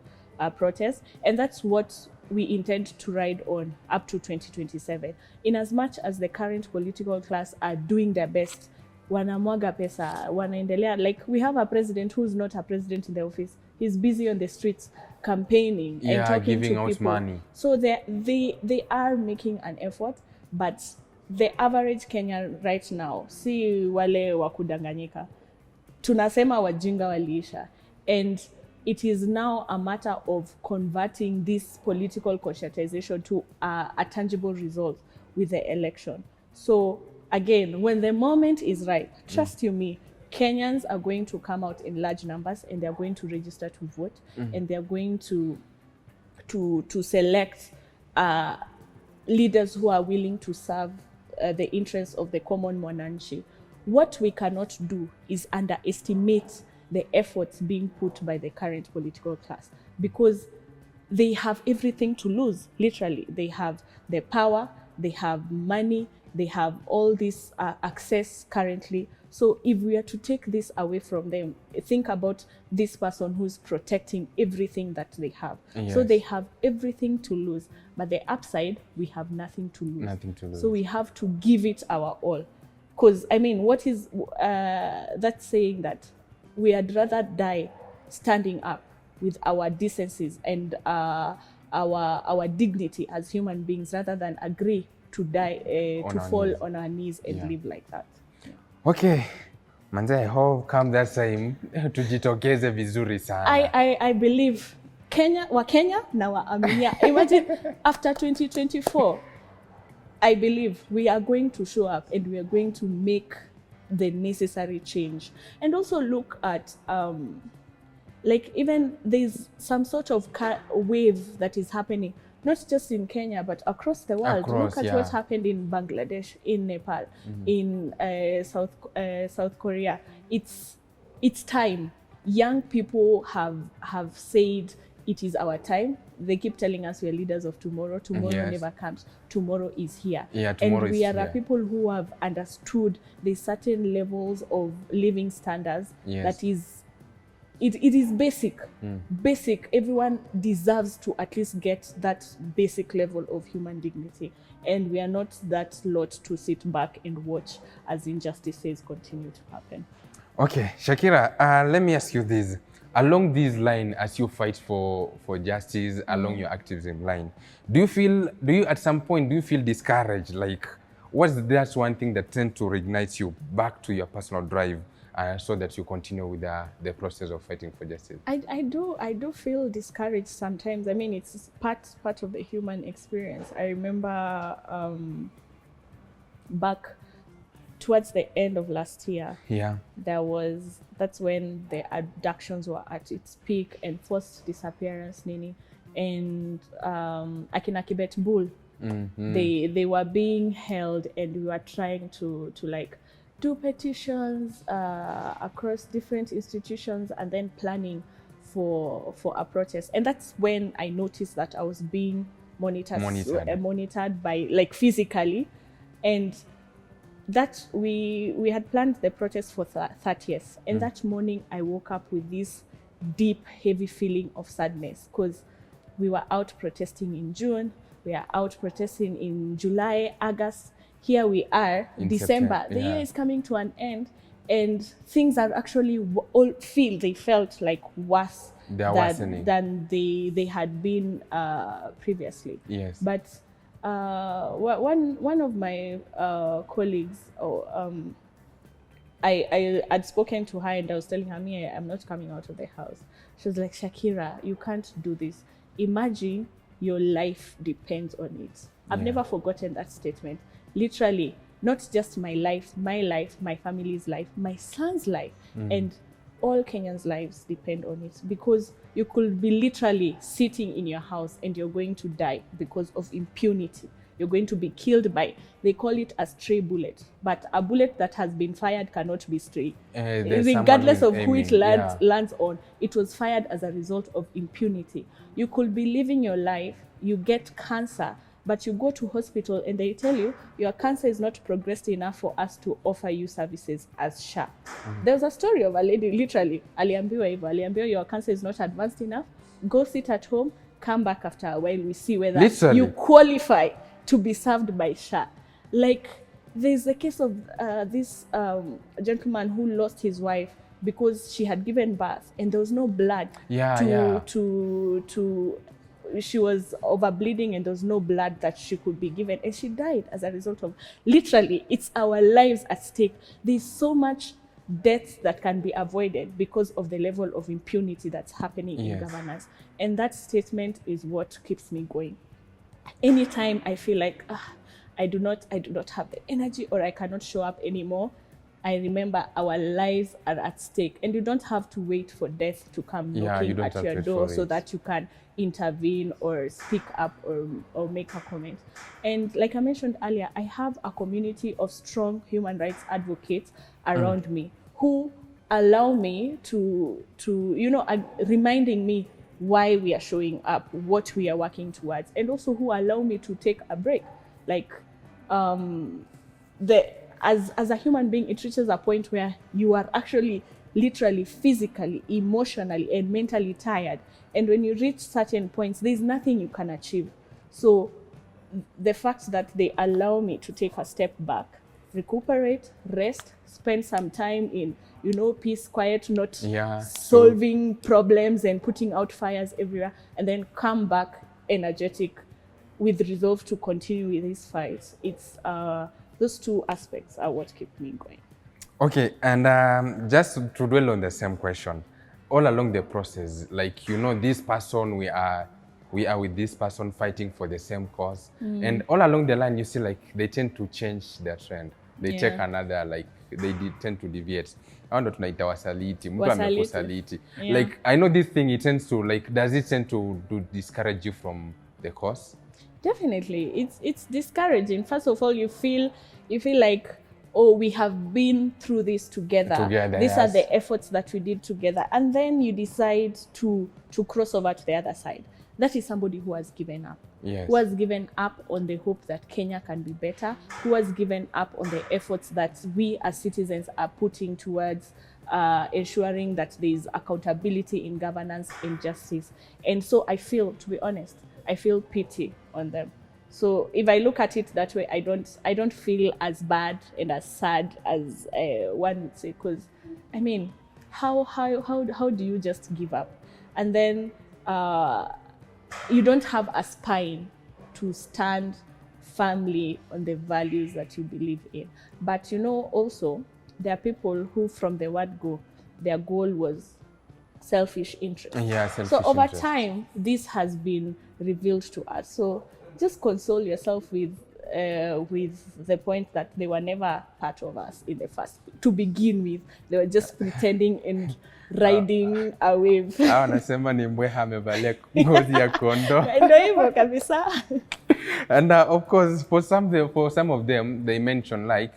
protest, and that's what we intend to ride on up to 2027. In as much as the current political class are doing their best, wanamwaga pesa, wanaendelea, like we have a president who's not a president in the office. He's busy on the streets campaigning and talking giving to out people. money. So they are making an effort, but the average Kenyan right now, si wale wa kudanganyika, tunasema wajinga waliisha, and it is now a matter of converting this political conscientization to a tangible result with the election. So again, when the moment is right, trust you me, Kenyans are going to come out in large numbers and they're going to register to vote, and they're going to select leaders who are willing to serve the interests of the common mwananchi. What we cannot do is underestimate the efforts being put by the current political class, because they have everything to lose. Literally, they have the power, they have money, they have all this access currently. So if we are to take this away from them, think about this person who's protecting everything that they have. Yes. So they have everything to lose, but the upside, we have nothing to lose. Nothing to lose. So we have to give it our all. Because, I mean, what is that saying that we had rather die standing up with our decencies and our dignity as human beings, rather than agree to die, to fall knees. on our knees and live like that. Okay. Manze, I hope come that time tujitokeze vizuri sana. I believe Wakenya na waaminia. Imagine after 2024, I believe we are going to show up and we are going to make the necessary change. And also look at like, even there's some sort of wave that is happening, not just in Kenya, but across the world. Across, look at what happened in Bangladesh, in Nepal, in South Korea. It's time. Young people have said it is our time. They keep telling us we are leaders of tomorrow. Tomorrow never comes. Tomorrow is here. Yeah, tomorrow and we is are here. people who have understood the certain levels of living standards that is, it is basic. Basic. Everyone deserves to at least get that basic level of human dignity. And we are not that lot to sit back and watch as injustices continue to happen. Okay, Shakira, let me ask you this. Along this line, as you fight for justice, along your activism line, do you at some point, do you feel discouraged? Like, what's that one thing that tends to reignite you back to your personal drive, so that you continue with the process of fighting for justice? I do feel discouraged sometimes. I mean, it's part of the human experience. I remember back towards the end of last year, that's when the abductions were at its peak and forced disappearance, nini, and akina Kibet Bull, they were being held, and we were trying to like do petitions across different institutions, and then planning for a protest. And that's when I noticed that I was being monitored by, like, physically, and that we had planned the protest for 30th. And that morning I woke up with this deep, heavy feeling of sadness, because we were out protesting in June, we are out protesting in July, August. Here we are in December. The year is coming to an end, and things are actually they felt like worse than they had been previously. Yes. But one of my colleagues, I had spoken to her, and I was telling her, I'm not coming out of the house. She was like, Shakira, you can't do this. Imagine your life depends on it. I've never forgotten that statement. Literally, not just my life, my family's life, my son's life, and all Kenyans' lives depend on it, because you could be literally sitting in your house and you're going to die because of impunity. You're going to be killed by, they call it a stray bullet, but a bullet that has been fired cannot be stray. Regardless of who it lands on, it was fired as a result of impunity. You could be living your life, you get cancer, but you go to hospital and they tell you your cancer is not progressed enough for us to offer you services as SHA. There was a story of a lady, literally, aliambiwa your cancer is not advanced enough, go sit at home, come back after a while, we see whether you qualify to be served by SHA. Like, there's a case of this gentleman who lost his wife because she had given birth and there was no blood she was over bleeding and there was no blood that she could be given, and she died as a result of, literally, it's our lives at stake. There's so much deaths that can be avoided because of the level of impunity that's happening in governance. And that statement is what keeps me going. Anytime I feel like I do not have the energy or I cannot show up anymore, I remember our lives are at stake, and you don't have to wait for death to come knocking at your door so that you can intervene or speak up or make a comment. And like I mentioned earlier, I have a community of strong human rights advocates around me who allow me to reminding me why we are showing up, what we are working towards, and also who allow me to take a break. Like as a human being, it reaches a point where you are actually literally, physically, emotionally, and mentally tired. And when you reach certain points, there's nothing you can achieve. So the fact that they allow me to take a step back, recuperate, rest, spend some time in, peace, quiet, not solving problems and putting out fires everywhere, and then come back energetic with resolve to continue with this fight. It's those two aspects are what keep me going. Okay, and just to dwell on the same question, all along the process, like, this person, we are with this person fighting for the same cause, and all along the line, you see, like, they tend to change their trend. They take another, like, they tend to deviate. I don't know, wasaliti, mtu amekusaliti. Like, I know this thing, it tends to, like, does it tend to discourage you from the cause? Definitely, it's discouraging. First of all, you feel like, oh, we have been through this together. These are the efforts that we did together, and then you decide to cross over to the other side. That is somebody who has given up. Who has given up on the hope that Kenya can be better, who has given up on the efforts that we as citizens are putting towards ensuring that there is accountability in governance and justice. And so I feel, to be honest, I feel pity on them. So if I look at it that way, I don't feel as bad and as sad as one would say, because I mean, how do you just give up? And then you don't have a spine to stand firmly on the values that you believe in. But also there are people who from the word go, their goal was selfish interest. So over time, this has been revealed to us. So just console yourself with the point that they were never part of us in the first. To begin with, they were just pretending and riding a wave. Anasema ni mbweha amevalia ngozi ya kondoo. Ndio hivyo kabisa. And of course, for some of them, they mention like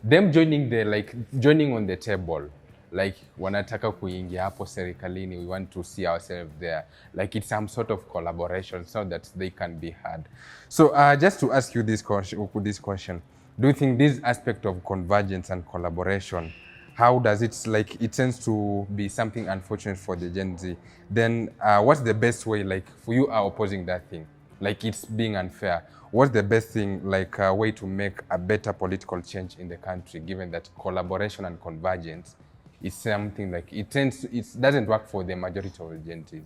them joining on the table. Like, wanataka kuingia hapo serikalini, we want to see ourselves there. Like, it's some sort of collaboration so that they can be heard. So just to ask you this question, do you think this aspect of convergence and collaboration, how does it, like, it tends to be something unfortunate for the Gen Z? Then what's the best way, like, for you are opposing that thing? Like, it's being unfair. What's the best thing, like, way to make a better political change in the country, given that collaboration and convergence is something like it doesn't work for the majority of the Gen Zs?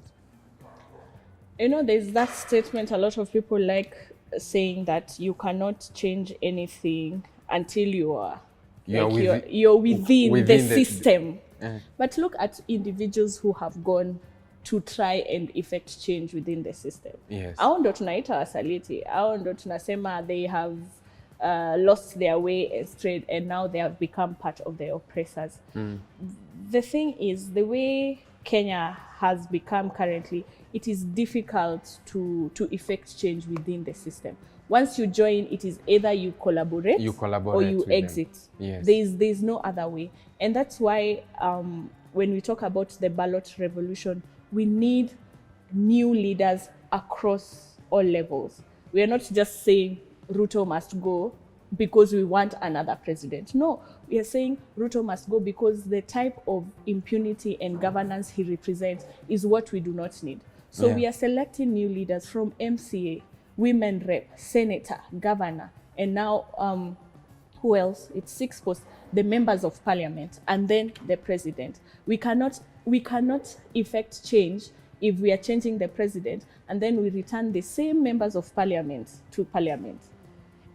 There's that statement a lot of people like saying that you cannot change anything until you're within the system. But look at individuals who have gone to try and effect change within the system. Hao ndo tunaita wasaliti. Hao ndo tunasema they have lost their way and strayed, and now they have become part of the oppressors. The thing is, the way Kenya has become currently, it is difficult to effect change within the system. Once you join, it is either you collaborate or you exit. There's no other way. And that's why when we talk about the ballot revolution, we need new leaders across all levels. We are not just saying Ruto must go because we want another president. No, we are saying Ruto must go because the type of impunity and governance he represents is what we do not need. So we are selecting new leaders from MCA, women rep, senator, governor, and now who else? It's 6 posts, the members of parliament, and then the president. We cannot effect change if we are changing the president and then we return the same members of parliament to parliament.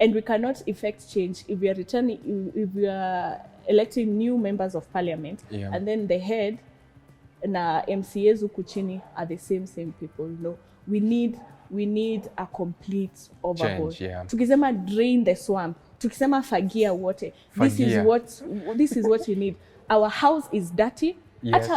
And we cannot effect change if we are electing new members of parliament, and then the head na MCAs huku chini are the same people. No, we need a complete overhaul. Change, yeah. Tukisema drain the swamp, tukisema fagia water. This is what you need. Our house is dirty. Yes.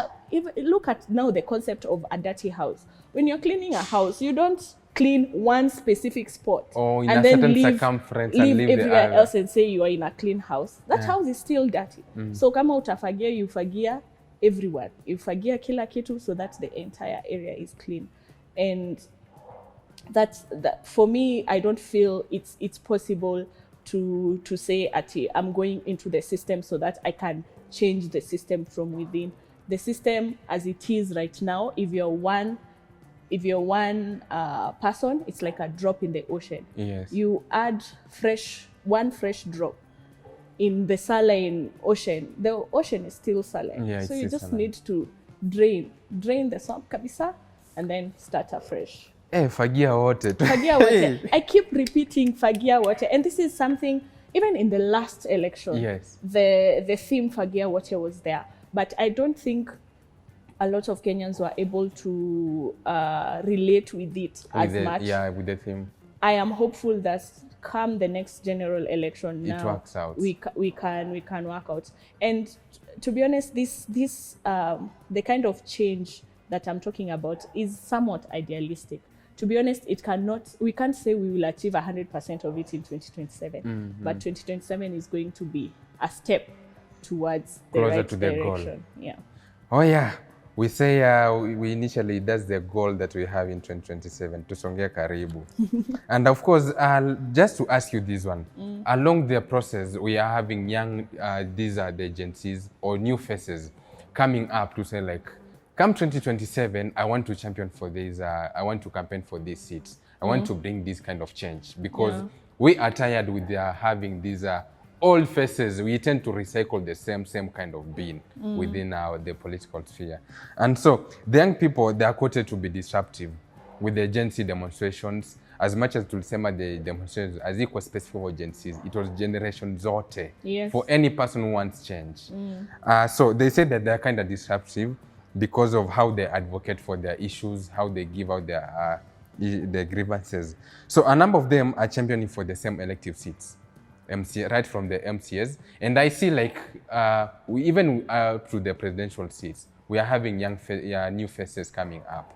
Look at now the concept of a dirty house. When you're cleaning a house, you don't clean one specific spot or in and a then certain leave circumference and leave everywhere the else and say you are in a clean house. That house is still dirty. So kama utafagia, you fagia everywhere. You fagia kila kitu so that the entire area is clean. And that for me, I don't feel it's possible to say ati I'm going into the system so that I can change the system from within. The system as it is right now, if you're one person, it's like a drop in the ocean. Yes. You add one fresh drop in the saline ocean. The ocean is still saline. Yeah, so you just saline. need to drain the swamp kabisa and then start afresh. Fagia water. Fagia water. I keep repeating fagia water, and this is something even in the last election. Yes. The theme fagia water was there, but I don't think a lot of Kenyans were able to relate with it much. Yeah, with the theme. I am hopeful that come the next general election now, it works out. We can work out. And to be honest, this the kind of change that I'm talking about is somewhat idealistic. To be honest, we can't say we will achieve 100% of it in 2027, but 2027 is going to be a step towards the closer right to the direction. goal. Yeah. Oh yeah. We say we initially, that's the goal that we have in 2027, tusongea karibu. And of course, just to ask you this one, along the process, we are having young, these are the agencies or new faces coming up to say like, come 2027, I want to champion for this, I want to campaign for these seats. I want to bring this kind of change because we are tired with having these old faces. We tend to recycle the same kind of being within the political sphere. And so the young people, they are quoted to be disruptive with the Gen Z demonstrations. As much as tulisema the demonstrations, as equal specific for Gen Zs, it was generation zote for any person who wants change. So they said that they are kind of disruptive because of how they advocate for their issues, how they give out their grievances. So a number of them are championing for the same elective seats. Right from the MCAs, and I see like we even to the presidential seats, we are having new faces coming up.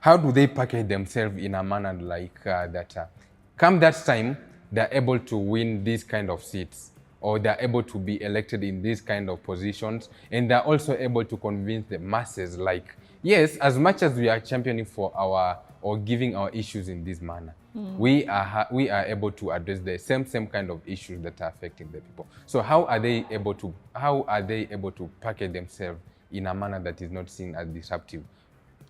How do they package themselves in a manner like that? Come that time, they're able to win these kind of seats, or they're able to be elected in these kind of positions, and they're also able to convince the masses. Like, yes, as much as we are championing for or giving our issues in this manner, we are able to address the same kind of issues that are affecting the people. So how are they able to package themselves in a manner that is not seen as disruptive,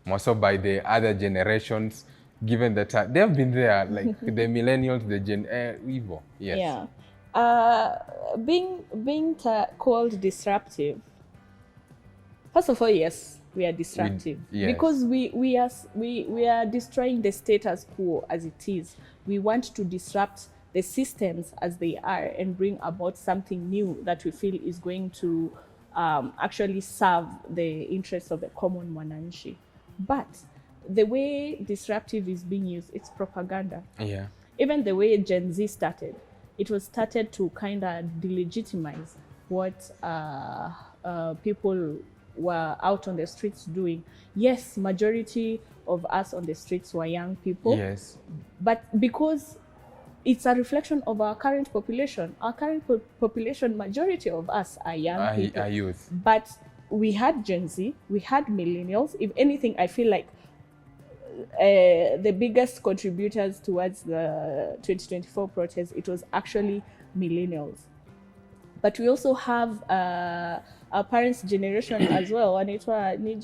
more so by the other generations, given that they have been there, like the millennials, the Gen Evo. Yes. Yeah. Being called disruptive. First of all, yes. We are disruptive because we are destroying the status quo as it is. We want to disrupt the systems as they are and bring about something new that we feel is going to actually serve the interests of the common mwananchi. But the way disruptive is being used, it's propaganda. Yeah. Even the way Gen Z started, it was started to kind of delegitimize what people were out on the streets doing. Yes, majority of us on the streets were young people. Yes. But because it's a reflection of our current population, majority of us are young people. Are youth. But we had Gen Z, we had millennials. If anything, I feel like the biggest contributors towards the 2024 protest, it was actually millennials. But we also have our parents' generation as well. Wanaitwa ni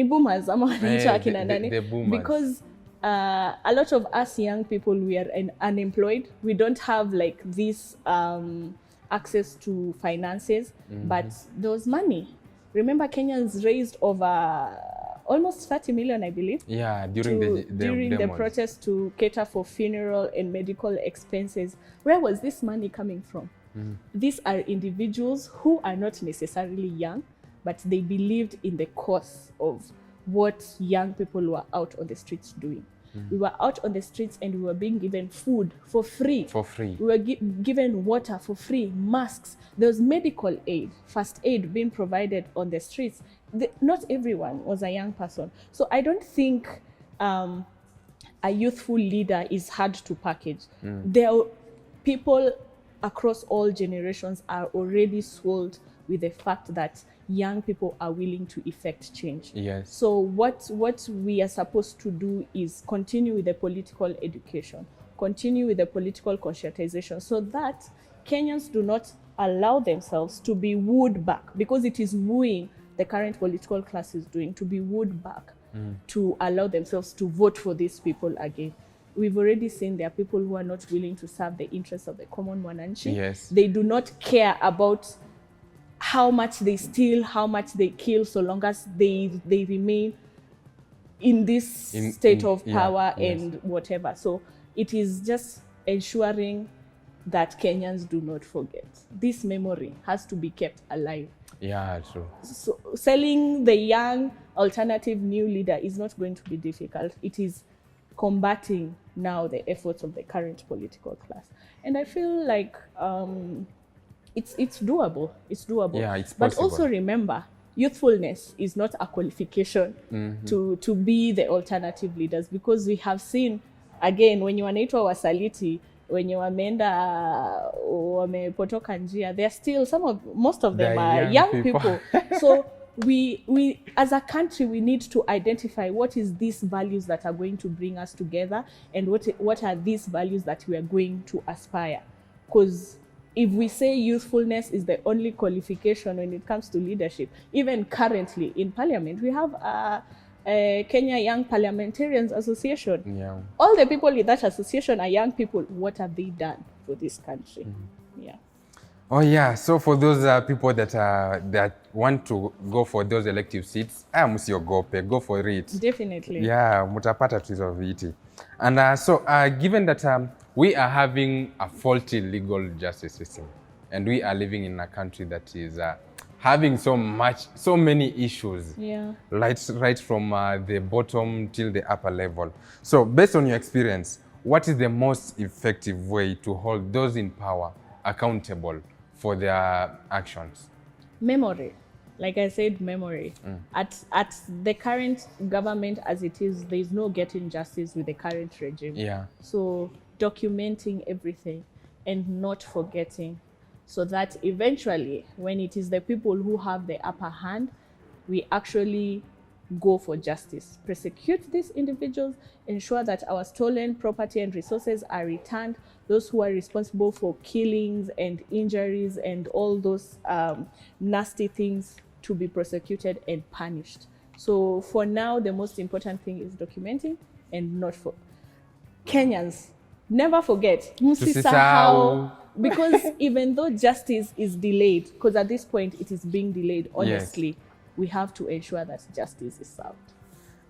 boomers ama wanaitwa akina nani? The boomers. Because a lot of us young people, we are unemployed. We don't have like this access to finances, but there was money. Remember, Kenyans raised over almost 30 million, I believe. Yeah, during the protest to cater for funeral and medical expenses. Where was this money coming from? These are individuals who are not necessarily young, but they believed in the cause of what young people were out on the streets doing. We were out on the streets and we were being given food for free. For free. We were given water for free, masks. There was medical aid, first aid being provided on the streets. Not everyone was a young person. So I don't think a youthful leader is hard to package. There are people across all generations are already sold with the fact that young people are willing to effect change. Yes. So what we are supposed to do is continue with the political education, continue with the political conscientization, so that Kenyans do not allow themselves to be wooed back, because it is wooing the current political class is doing, to be wooed back, to allow themselves to vote for these people again. We've already seen there are people who are not willing to serve the interests of the common mwananchi. Yes. They do not care about how much they steal, how much they kill, so long as they remain in this state of power and whatever. So it is just ensuring that Kenyans do not forget. This memory has to be kept alive. Yeah, true. So selling the young alternative new leader is not going to be difficult. It is combating now the efforts of the current political class. And I feel like it's doable. It's doable. Yeah, it's but possible. also remember, youthfulness is not a qualification to be the alternative leaders, because we have seen, again, when you wanaitwa wasaliti, wenye wameenda wamepotoka njia, they're still most of them are young people. So we as a country, we need to identify what is these values that are going to bring us together, and what are these values that we are going to aspire. Because if we say youthfulness is the only qualification when it comes to leadership, even currently in parliament, we have a Kenya Young Parliamentarians Association. Yeah. All the people in that association are young people. What have they done for this country? Yeah. Oh yeah, so for those people that want to go for those elective seats, msiogope, go for it. Definitely. Yeah, mutapata tuzo viti. And so given that we are having a faulty legal justice system, and we are living in a country that is having so many issues, right from the bottom till the upper level. So based on your experience, what is the most effective way to hold those in power accountable for their actions? Memory. Like I said, memory. At the current government as it is, there is no getting justice with the current regime. Yeah. So documenting everything and not forgetting, so that eventually, when it is the people who have the upper hand, we actually go for justice, prosecute these individuals, ensure that our stolen property and resources are returned, those who are responsible for killings and injuries and all those nasty things to be prosecuted and punished. So for now, the most important thing is documenting and not for Kenyans. Never forget, msisahau, because even though justice is delayed, because at this point it is being delayed, honestly, we have to ensure that justice is served.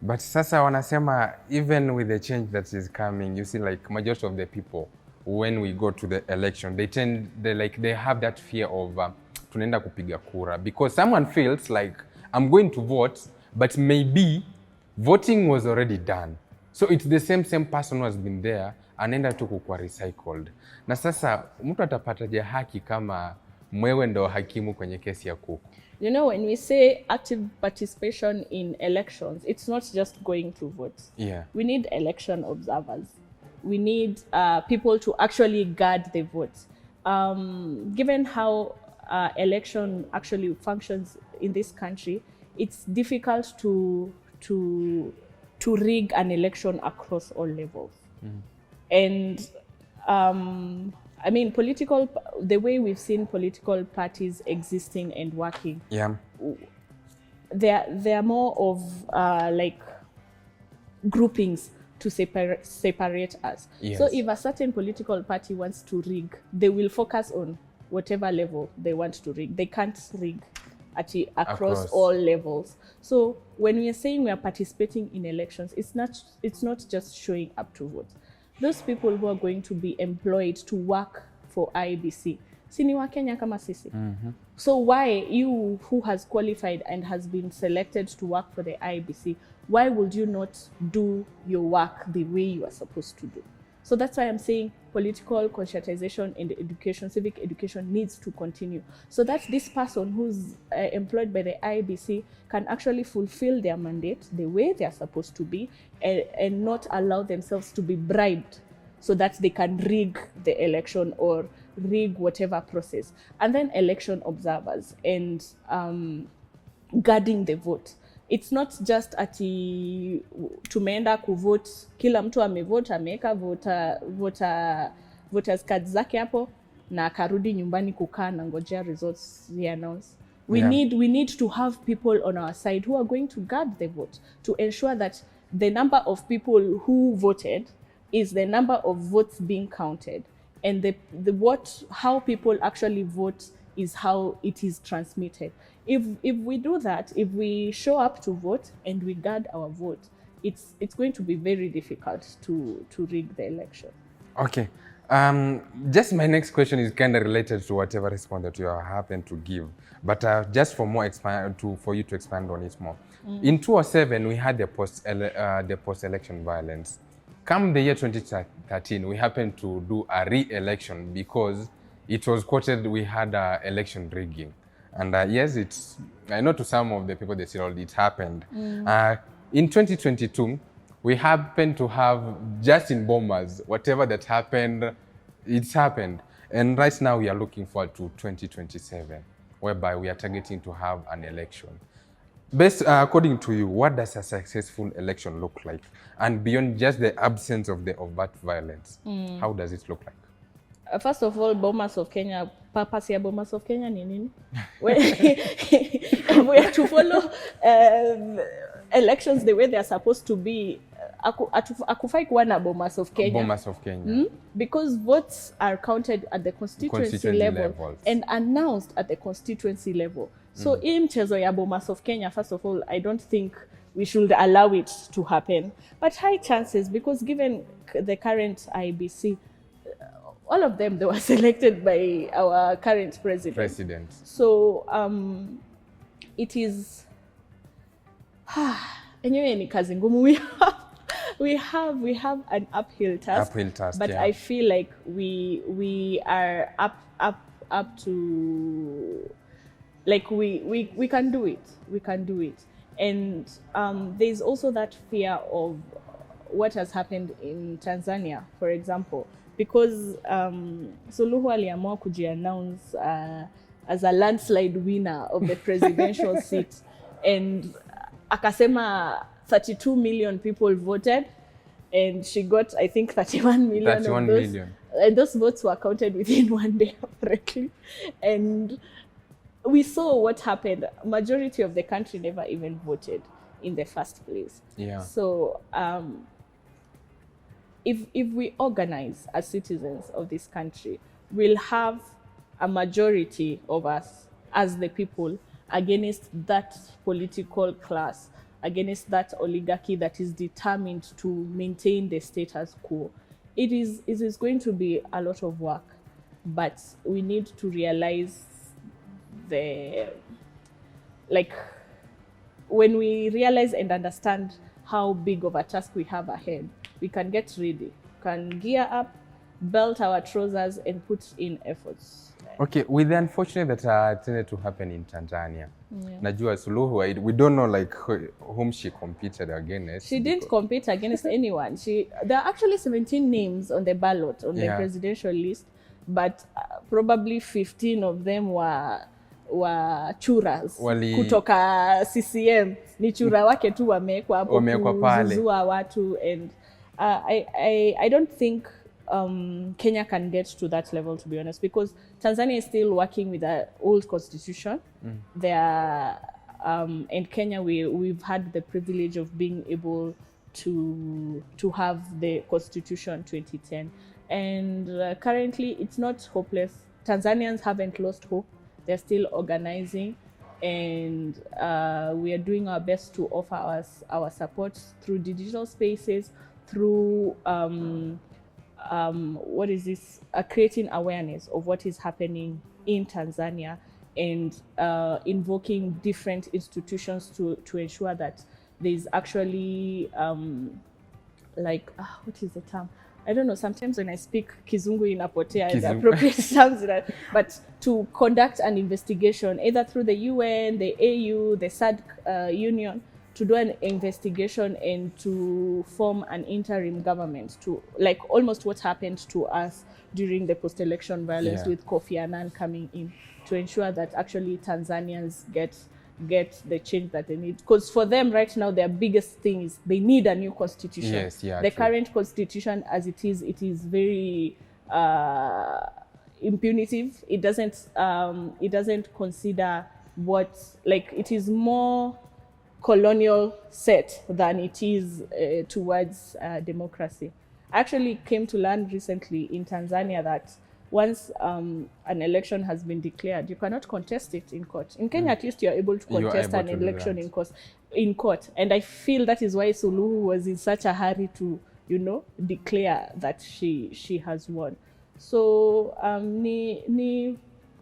But sasa wanasema, even with the change that is coming, you see, like majority of the people, when we go to the election, they have that fear of tunaenda kupiga kura, because someone feels like I'm going to vote, but maybe voting was already done. So it's the same person who has been there, anaenda tu kukua recycled. Na sasa mtu atapataje haki kama mwewe ndo hakimu kwenye kesi ya kuku? You know, when we say active participation in elections, it's not just going to vote. Yeah. We need election observers. We need people to actually guard the vote. Given how election actually functions in this country, it's difficult to rig an election across all levels. And I mean, the way we've seen political parties existing and working, they're more of like groupings to separate us. Yes. So if a certain political party wants to rig, they will focus on whatever level they want to rig. They can't rig across all levels. So when we are saying we are participating in elections, it's not just showing up to vote. Those people who are going to be employed to work for IEBC, sini wa Kenya kama sisi. So why you who has qualified and has been selected to work for the IEBC, why would you not do your work the way you are supposed to do? So that's why I'm saying political conscientization in the education, civic education needs to continue. So that this person who's employed by the IEBC can actually fulfill their mandate the way they are supposed to be and not allow themselves to be bribed so that they can rig the election or rig whatever process. And then election observers and guarding the vote. It's not just ati tumeenda kuvote, kila mtu amevote, ameweka voters cards zake hapo na akarudi nyumbani kukaa na ngojea results announce. We need to have people on our side who are going to guard the vote, to ensure that the number of people who voted is the number of votes being counted, and how people actually vote is how it is transmitted. If we do that, if we show up to vote and we guard our vote, it's going to be very difficult to rig the election. Okay. Just my next question is kind of related to whatever response that you happen to give, but just for you to expand on it more. In 2007, we had the post-election violence. Come the year 2013, we happened to do a re-election because it was quoted we had election rigging. And yes, I know to some of the people they said it happened. In 2022, we happen to have just in Bomas, whatever that happened, it's happened. And right now we are looking forward to 2027, whereby we are targeting to have an election. According to you, what does a successful election look like? And beyond just the absence of the overt violence, how does it look like? First of all, Bomas of Kenya, purpose ya Bomas of Kenya ni nini? We have to follow elections the way they are supposed to be. Akufai kuwa na Bomas of Kenya. Bomas of Kenya. Because votes are counted at the constituency level and announced at the constituency level. So in mchezo ya Bomas of Kenya, first of all, I don't think we should allow it to happen. But high chances, because given the current IBC, all of them, they were selected by our current president. So it is anyway ni kazi ngumu. We have an uphill task. But I feel like we are up to, like we can do it. We can do it. And there's also that fear of what has happened in Tanzania, for example. Because Suluhu aliamua kuji-announce as a landslide winner of the presidential seat. And akasema 32 million people voted. And she got, I think, 31 million of those. Million. And those votes were counted within one day, apparently. And we saw what happened. Majority of the country never even voted in the first place. Yeah. So, if we organize as citizens of this country, we'll have a majority of us as the people against that political class, against that oligarchy that is determined to maintain the status quo. It is going to be a lot of work, but we need to realize when we realize and understand how big of a task we have ahead, we can get ready, can gear up, belt our trousers, and put in efforts. Okay, with the unfortunate that tended to happen in Tanzania, Najua Suluhu, we don't know like whom she competed against. She didn't compete against anyone. There are actually 17 names on the ballot on the presidential list, but probably 15 of them were churas kutoka CCM. Ni chura wake tu wamekwa hapo kuzuzua watu, and I don't think Kenya can get to that level, to be honest, because Tanzania is still working with an old constitution. And Kenya, we've had the privilege of being able to have the Constitution 2010. And currently, it's not hopeless. Tanzanians haven't lost hope. They're still organizing, and we are doing our best to offer our support through digital spaces, through creating awareness of what is happening in Tanzania, and invoking different institutions to ensure that there's actually what is the term? I don't know, sometimes when I speak Kizungu inapotea the appropriate terms, but to conduct an investigation either through the UN, the AU, the SADC Union, to do an investigation and to form an interim government, to like almost what happened to us during the post-election violence with Kofi Annan coming in, to ensure that actually Tanzanians get the change that they need. Because for them right now, their biggest thing is they need a new constitution. The current constitution as it is very impunitive. It doesn't consider it is more colonial set than it is towards democracy. I actually came to learn recently in Tanzania that once an election has been declared, you cannot contest it in court. In Kenya, at least you're able to contest an election in court. And I feel that is why Suluhu was in such a hurry to, declare that she has won. So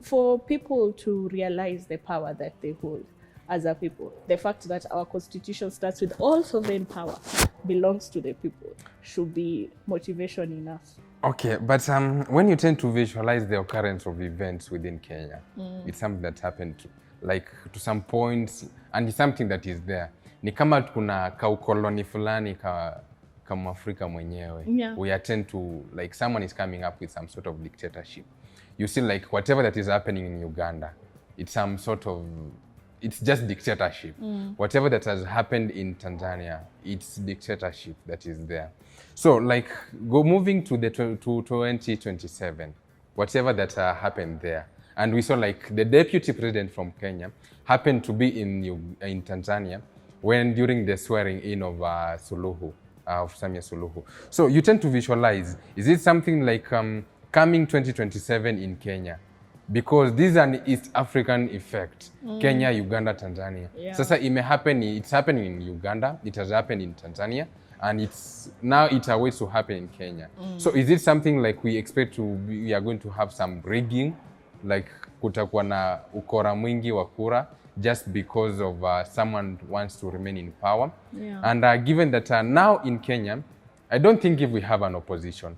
for people to realize the power that they hold as a people, the fact that our constitution starts with all sovereign power belongs to the people should be motivation enough. Okay, but when you tend to visualize the occurrence of events within Kenya, it's something that happened to some points, and it's something that is there. Ni kama kuna kaukoloni fulani kama Afrika mwenyewe. We attend to, someone is coming up with some sort of dictatorship. You see, whatever that is happening in Uganda, it's some sort of, it's just dictatorship. Whatever that has happened in Tanzania, it's dictatorship that is there. So, moving to 2027, whatever that happened there, and we saw the deputy president from Kenya happened to be in Tanzania during the swearing in of Suluhu, of Samia Suluhu. So you tend to visualize, is it something coming 2027 in Kenya? Because this is an East African effect. Kenya, Uganda, Tanzania. Sasa it's happening in Uganda, it has happened in Tanzania, and it's awaits to happen in Kenya. So is it something we expect we are going to have some rigging, kutakuwa na ukora mwingi wa kura, just because of someone wants to remain in power? And given that now in Kenya, I don't think if we have an opposition,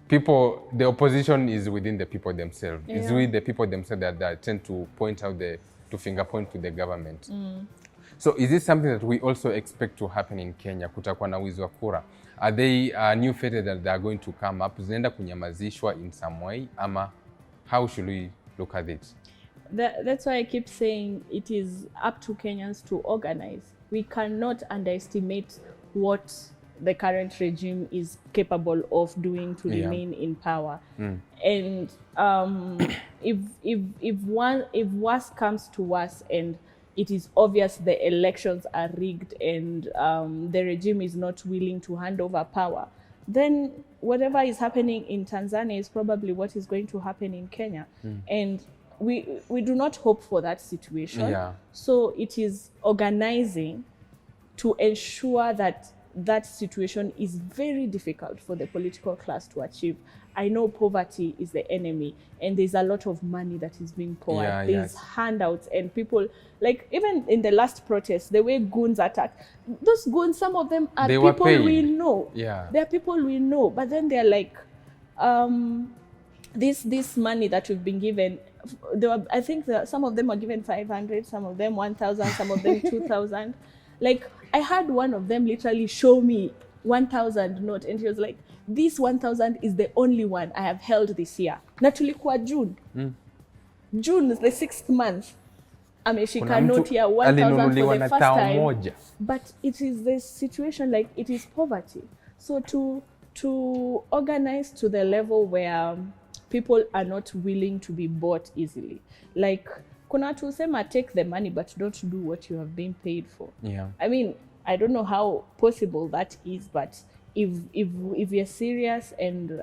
the opposition is within the people themselves. It's with the people themselves that tend to point out to finger point to the government. So is this something that we also expect to happen in Kenya? Kutakuwa na wizi wa kura. Are they new faces that they are going to come up? Zinaenda kunyamazishwa in some way? Ama how should we look at it? That's why I keep saying it is up to Kenyans to organize. We cannot underestimate what the current regime is capable of doing to remain in power. And if worse comes to worse and it is obvious the elections are rigged and the regime is not willing to hand over power, then whatever is happening in Tanzania is probably what is going to happen in Kenya. And we do not hope for that situation. So it is organizing to ensure that that situation is very difficult for the political class to achieve. I know poverty is the enemy, and there's a lot of money that is being poured. There's handouts, and people, even in the last protest, the way goons attack, those goons, some of them are people we know. They're people we know, but then they're this money that we've been given, I think some of them are given 500, some of them 1,000, some of them 2,000. I had one of them literally show me 1,000 note, and he was like, this 1,000 is the only one I have held this year. Na tulikuwa June. June is the 6th month. Ameshika note ya 1,000 for the first time. But it is this situation, it is poverty. So to organize to the level where people are not willing to be bought easily. Kuna watu husema take the money but don't do what you have been paid for. I mean, I don't know how possible that is, but if you're serious and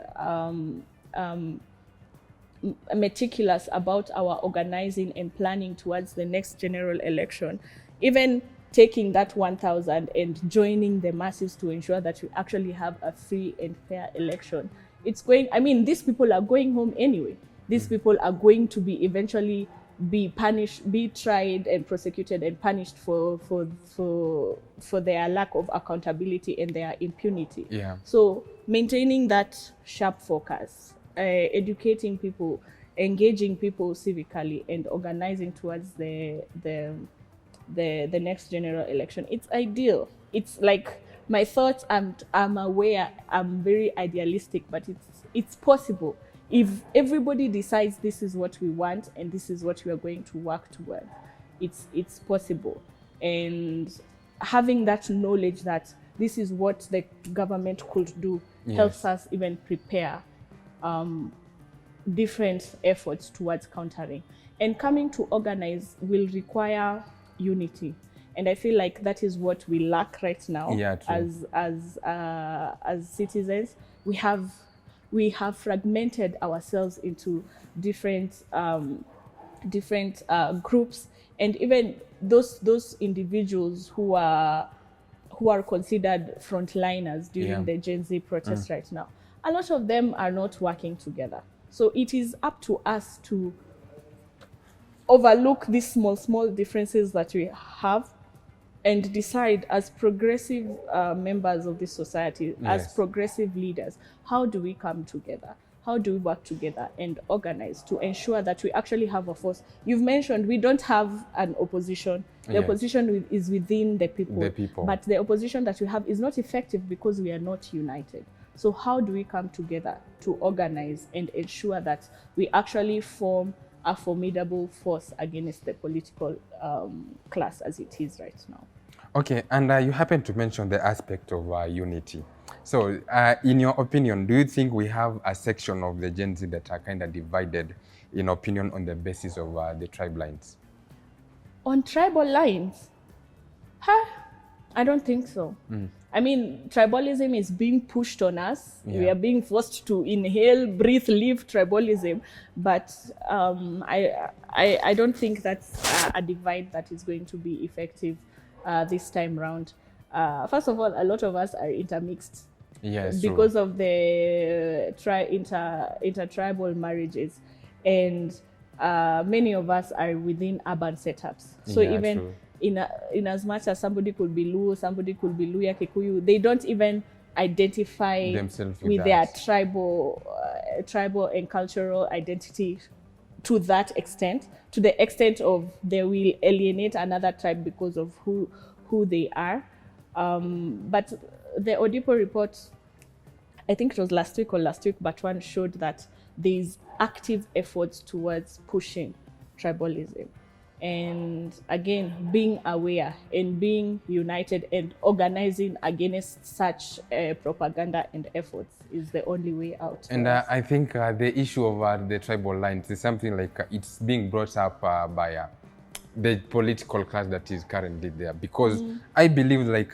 meticulous about our organizing and planning towards the next general election, even taking that 1,000 and joining the masses to ensure that we actually have a free and fair election, it's going, I mean, these people are going home anyway. These people are going to be eventually be punished, be tried and prosecuted and punished for their lack of accountability and their impunity. Yeah. So maintaining that sharp focus, educating people, engaging people civically, and organizing towards the next general election, it's ideal. It's like my thoughts. I'm aware. I'm very idealistic, but it's possible. If everybody decides this is what we want and this is what we are going to work toward, it's possible. And having that knowledge that this is what the government could do helps us even prepare different efforts towards countering. And coming to organize will require unity. And I feel like that is what we lack right now as citizens. We have fragmented ourselves into different groups, and even those individuals who are considered frontliners during the Gen Z protest right now. A lot of them are not working together. So it is up to us to overlook these small differences that we have and decide as progressive members of this society, as progressive leaders, how do we come together? How do we work together and organize to ensure that we actually have a force? You've mentioned we don't have an opposition. The opposition is within the people. But the opposition that we have is not effective because we are not united. So how do we come together to organize and ensure that we actually form a formidable force against the political class as it is right now? Okay, and you happen to mention the aspect of unity. So in your opinion, do you think we have a section of the Gen Z that are kind of divided in opinion on the basis of the tribe lines? On tribal lines? I don't think so. I mean, tribalism is being pushed on us. We are being forced to inhale, breathe, live tribalism. But I don't think that's a divide that is going to be effective this time round. First of all, a lot of us are intermixed because of the intertribal marriages, and many of us are within urban setups. So even in as much as somebody could be Luo, somebody could be Luya, Kikuyu, they don't even identify themselves with their tribal and cultural identity to that extent, to the extent of they will alienate another tribe because of who they are. But the Odipo report, I think it was last week, but one showed that there's active efforts towards pushing tribalism. And again, being aware and being united and organizing against such propaganda and efforts is the only way out. And I think the issue of the tribal lines is something like it's being brought up by the political class that is currently there. Because I believe like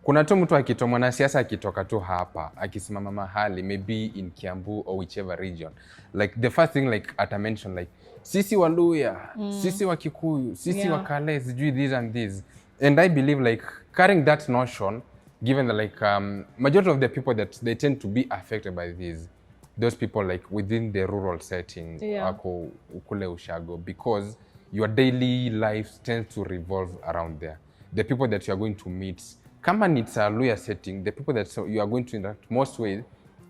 kuna tu mtu akitoka, mwanasiasa akitoka tu hapa akisimama mahali, maybe in Kiambu or whichever region, like the first thing like ata mention like sisi Waluya, sisi wa Kikuyu, sisi wa Kale, sijui this and this. And I believe like carrying that notion, given that like majority of the people that they tend to be affected by this, those people like within the rural setting, wako ukule ushago, because your daily life tends to revolve around there. The people that you are going to meet, kama it's a Luya setting, the people that you are going to interact most with,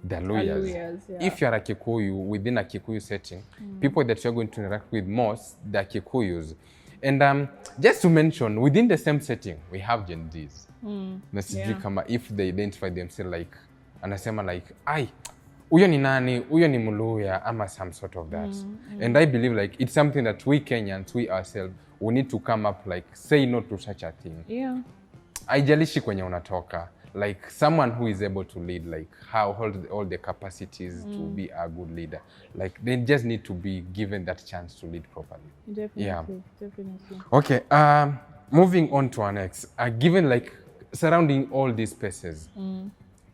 they're Luyas. If you're a Kikuyu, within a Kikuyu setting, people that you're going to interact with most, they're Kikuyus. And just to mention, within the same setting, we have Gen Zs. Kama if they identify themselves like, anasema like, ai, uyo ni nani, uyo ni Muluya, ama some sort of that. And I believe like it's something that we Kenyans, we ourselves, we need to come up like, say no to such a thing. Haijalishi kwenye unatoka. Like someone who is able to lead, like hold all the capacities to be a good leader. Like they just need to be given that chance to lead properly. Definitely. Okay, moving on to our next. Given like surrounding all these spaces.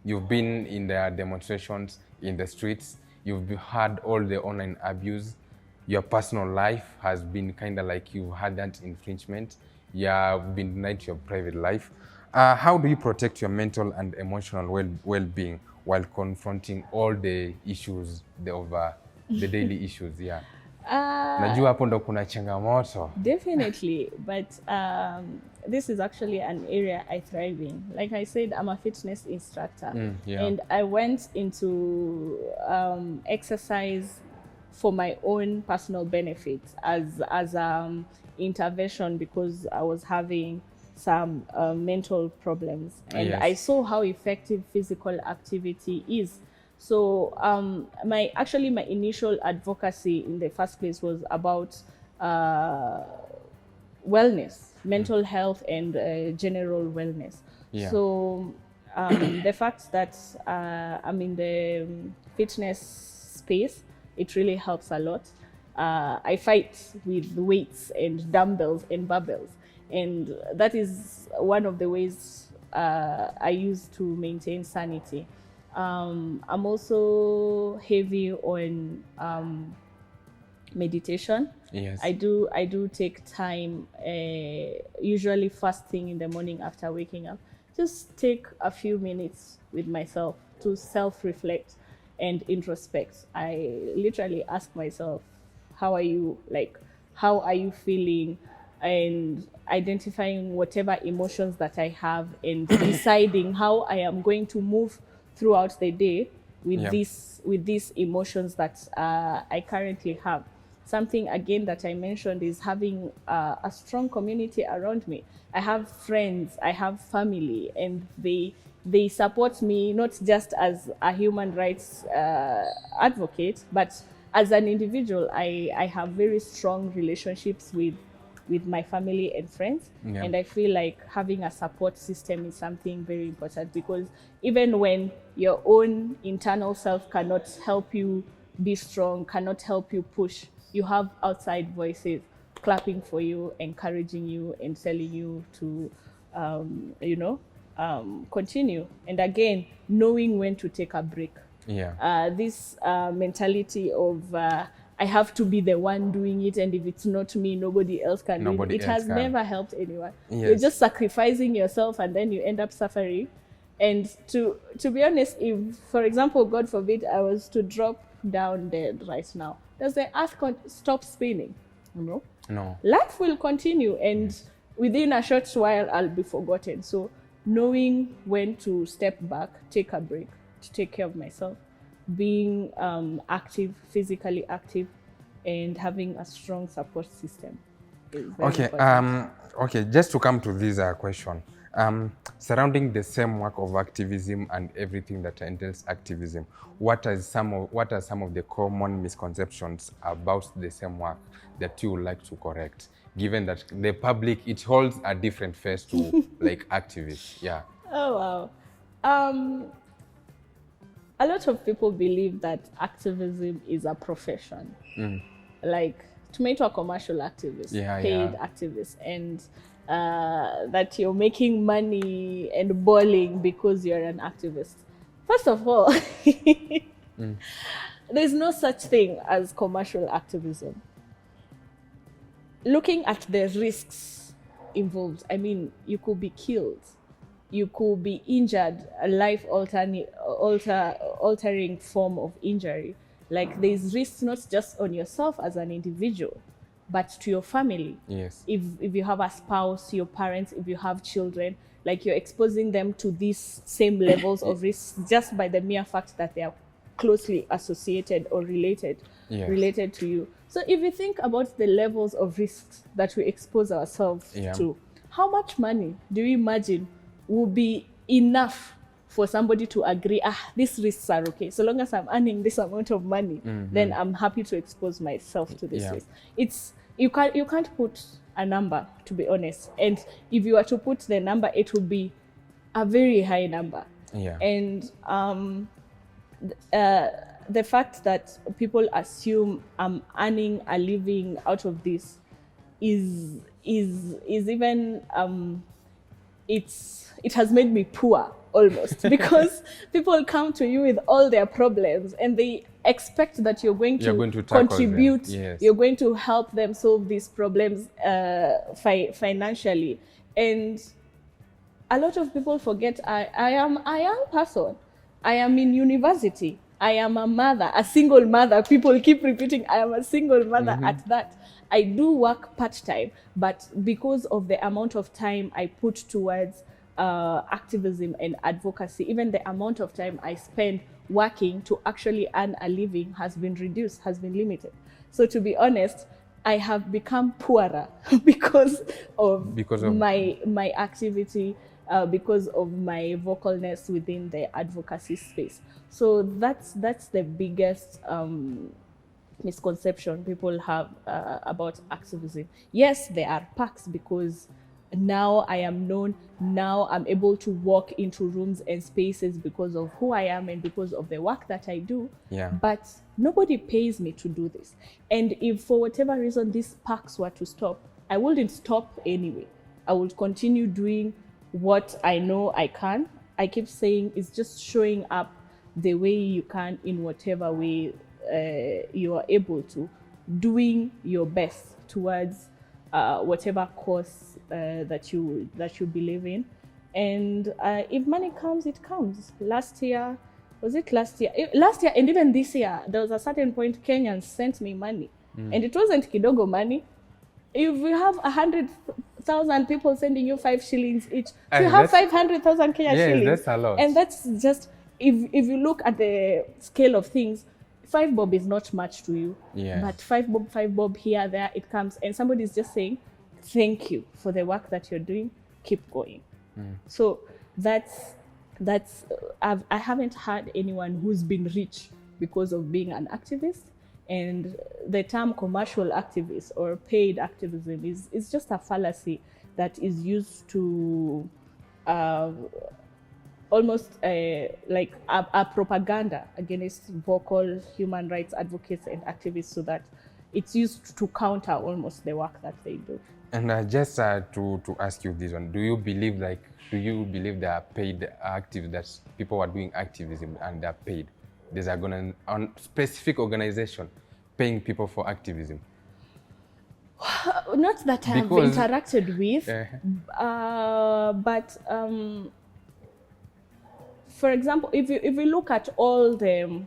You've been in the demonstrations, in the streets, you've had all the online abuse, your personal life has been kind of like you've had that infringement, you've been denied your private life. How do you protect your mental and emotional well-being while confronting all the issues, the daily issues? Yeah. Najua hapo ndo kuna changamoto. Definitely, but this is actually an area I thrive in. Like I said, I'm a fitness instructor, and I went into exercise for my own personal benefit as intervention because I was having some mental problems, and I saw how effective physical activity is. So my initial advocacy in the first place was about wellness, mental health, and general wellness. So the fact that I'm in the fitness space, it really helps a lot. I fight with weights and dumbbells and barbells, and that is one of the ways I use to maintain sanity. I'm also heavy on meditation. Yes. I do take time, usually first thing in the morning after waking up, just take a few minutes with myself to self-reflect and introspect. I literally ask myself, how are you? Like, how are you feeling? And identifying whatever emotions that I have and deciding how I am going to move throughout the day with these emotions that I currently have. Something again that I mentioned is having a strong community around me. I have friends, I have family, and they support me not just as a human rights advocate, but as an individual. I have very strong relationships with my family and friends, and I feel like having a support system is something very important, because even when your own internal self cannot help you be strong, cannot help you push, you have outside voices clapping for you, encouraging you, and telling you to continue. And again, knowing when to take a break. This mentality of I have to be the one doing it, and if it's not me, nobody else can do it. It has never helped anyone. You're just sacrificing yourself, and then you end up suffering. And to be honest, if, for example, God forbid, I was to drop down dead right now, does the earth stop spinning? No. Life will continue, and within a short while, I'll be forgotten. So knowing when to step back, take a break, to take care of myself, being active, physically active, and having a strong support system is very important. Okay, just to come to this question, surrounding the same work of activism and everything that entails activism, what are some of the common misconceptions about the same work that you would like to correct, given that the public, it holds a different face to like activists? Oh wow. A lot of people believe that activism is a profession, like tomato commercial activists, paid activists, and that you're making money and balling because you're an activist. First of all, there's no such thing as commercial activism. Looking at the risks involved, I mean, you could be killed, you could be injured, a life-altering form of injury. Like, there's risks not just on yourself as an individual, but to your family. Yes. If you have a spouse, your parents, if you have children, like, you're exposing them to these same levels of risks just by the mere fact that they are closely associated or related to you. So if you think about the levels of risks that we expose ourselves to, how much money do you imagine will be enough for somebody to agree, these risks are okay. So long as I'm earning this amount of money, then I'm happy to expose myself to this risk. You can't put a number, to be honest. And if you were to put the number, it would be a very high number. And the fact that people assume I'm earning a living out of this is even it has made me poor almost because people come to you with all their problems and they expect that you're going to contribute, yes. you're going to help them solve these problems financially. And a lot of people forget I am a young person. I am in university. I am a mother, a single mother. People keep repeating, I am a single mother at that. I do work part-time, but because of the amount of time I put towards activism and advocacy, even the amount of time I spend working to actually earn a living has been reduced, has been limited. So to be honest, I have become poorer because of my activity, because of my vocalness within the advocacy space. So that's the biggest misconception people have about activism. Yes, there are perks because now I am known, now I'm able to walk into rooms and spaces because of who I am and because of the work that I do. Yeah. But nobody pays me to do this. And if for whatever reason these perks were to stop, I wouldn't stop anyway. I would continue doing what I know I can. I keep saying it's just showing up the way you can in whatever way you are able to, doing your best towards whatever cause that you believe in. And if money comes, it comes. Last year, and even this year, there was a certain point Kenyans sent me money, and it wasn't kidogo money. If you have 100,000 people sending you 5 shillings each, so you have 500,000 Kenya shillings. That's a lot. And that's just, if you look at the scale of things, 5 bob is not much to you. Yeah. But 5 bob here, there, it comes. And somebody's just saying, thank you for the work that you're doing. Keep going. So I haven't had anyone who's been rich because of being an activist. And the term commercial activist or paid activism is just a fallacy that is used to almost like a propaganda against vocal human rights advocates and activists, so that it's used to counter almost the work that they do. And just to ask you this one, do you believe there are paid activists, that people are doing activism and they're paid? There's a specific organization paying people for activism? Not that I've interacted with, but for example, if you look at all the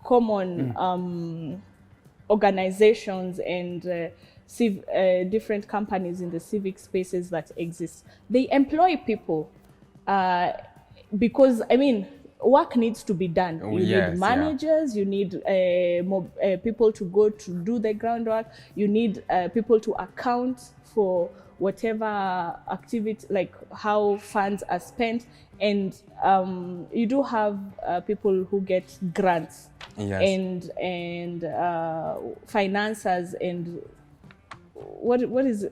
common organizations and different companies in the civic spaces that exist, they employ people because, I mean, work needs to be done. You need managers, you need people to go to do the groundwork, you need people to account for whatever activity, like how funds are spent, and you do have people who get grants and financiers and what is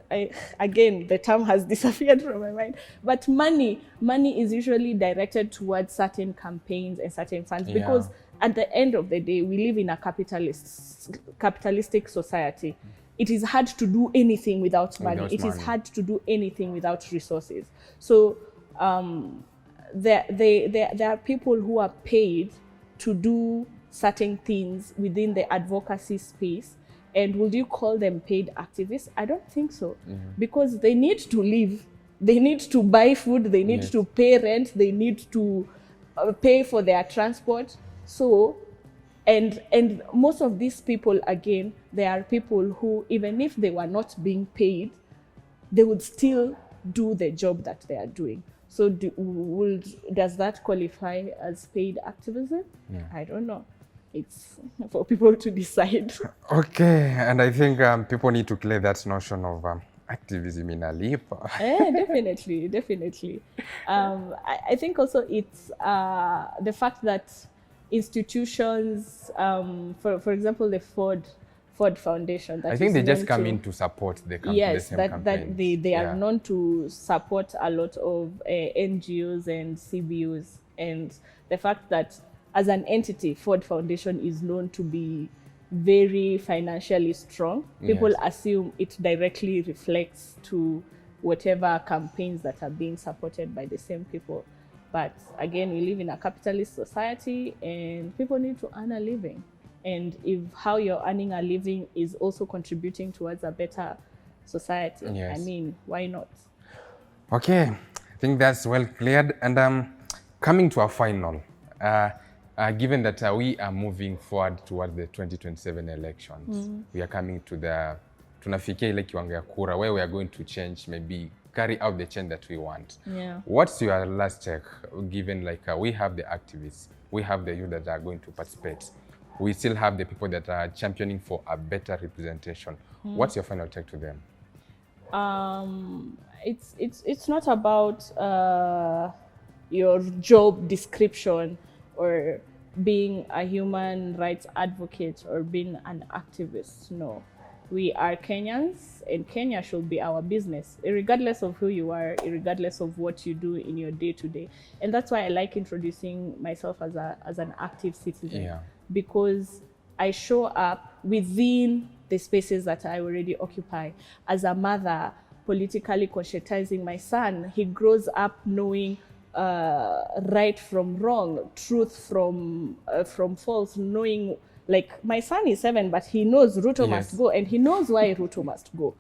again, the term has disappeared from my mind, but money is usually directed towards certain campaigns and certain funds, because at the end of the day we live in a capitalistic society. It is hard to do anything without money. It is hard to do anything without resources. So there are people who are paid to do certain things within the advocacy space. And would you call them paid activists? I don't think so, because they need to live. They need to buy food. They need to pay rent. They need to pay for their transport. So, and most of these people, again, they are people who, even if they were not being paid, they would still do the job that they are doing. So does that qualify as paid activism? I don't know. It's for people to decide. Okay, and I think people need to clear that notion of activism in a leap. Definitely. I think also it's the fact that institutions, for example, the Ford Foundation. That I think they just come in to support the campaign. Yes, that they are known to support a lot of NGOs and CBOs, and the fact that as an entity, Ford Foundation is known to be very financially strong. People assume it directly reflects to whatever campaigns that are being supported by the same people. But again, we live in a capitalist society and people need to earn a living. And if how you're earning a living is also contributing towards a better society, Yes. I mean, why not? Okay, I think that's well cleared. And coming to our final, given that we are moving forward towards the 2027 elections, we are coming to the tunafikia ile kiwango ya kura where we are going to change, maybe carry out the change that we want. Yeah. What's your last check, given like we have the activists, we have the youth that are going to participate, we still have the people that are championing for a better representation. What's your final take to them? It's not about your job description or being a human rights advocate or being an activist. No, we are Kenyans and Kenya should be our business, regardless of who you are, regardless of what you do in your day-to-day. And that's why I like introducing myself as an active citizen, because I show up within the spaces that I already occupy. As a mother, politically conscientizing my son, he grows up knowing right from wrong, truth from false, knowing, like my son is 7, but he knows Ruto must go, and he knows why Ruto must go.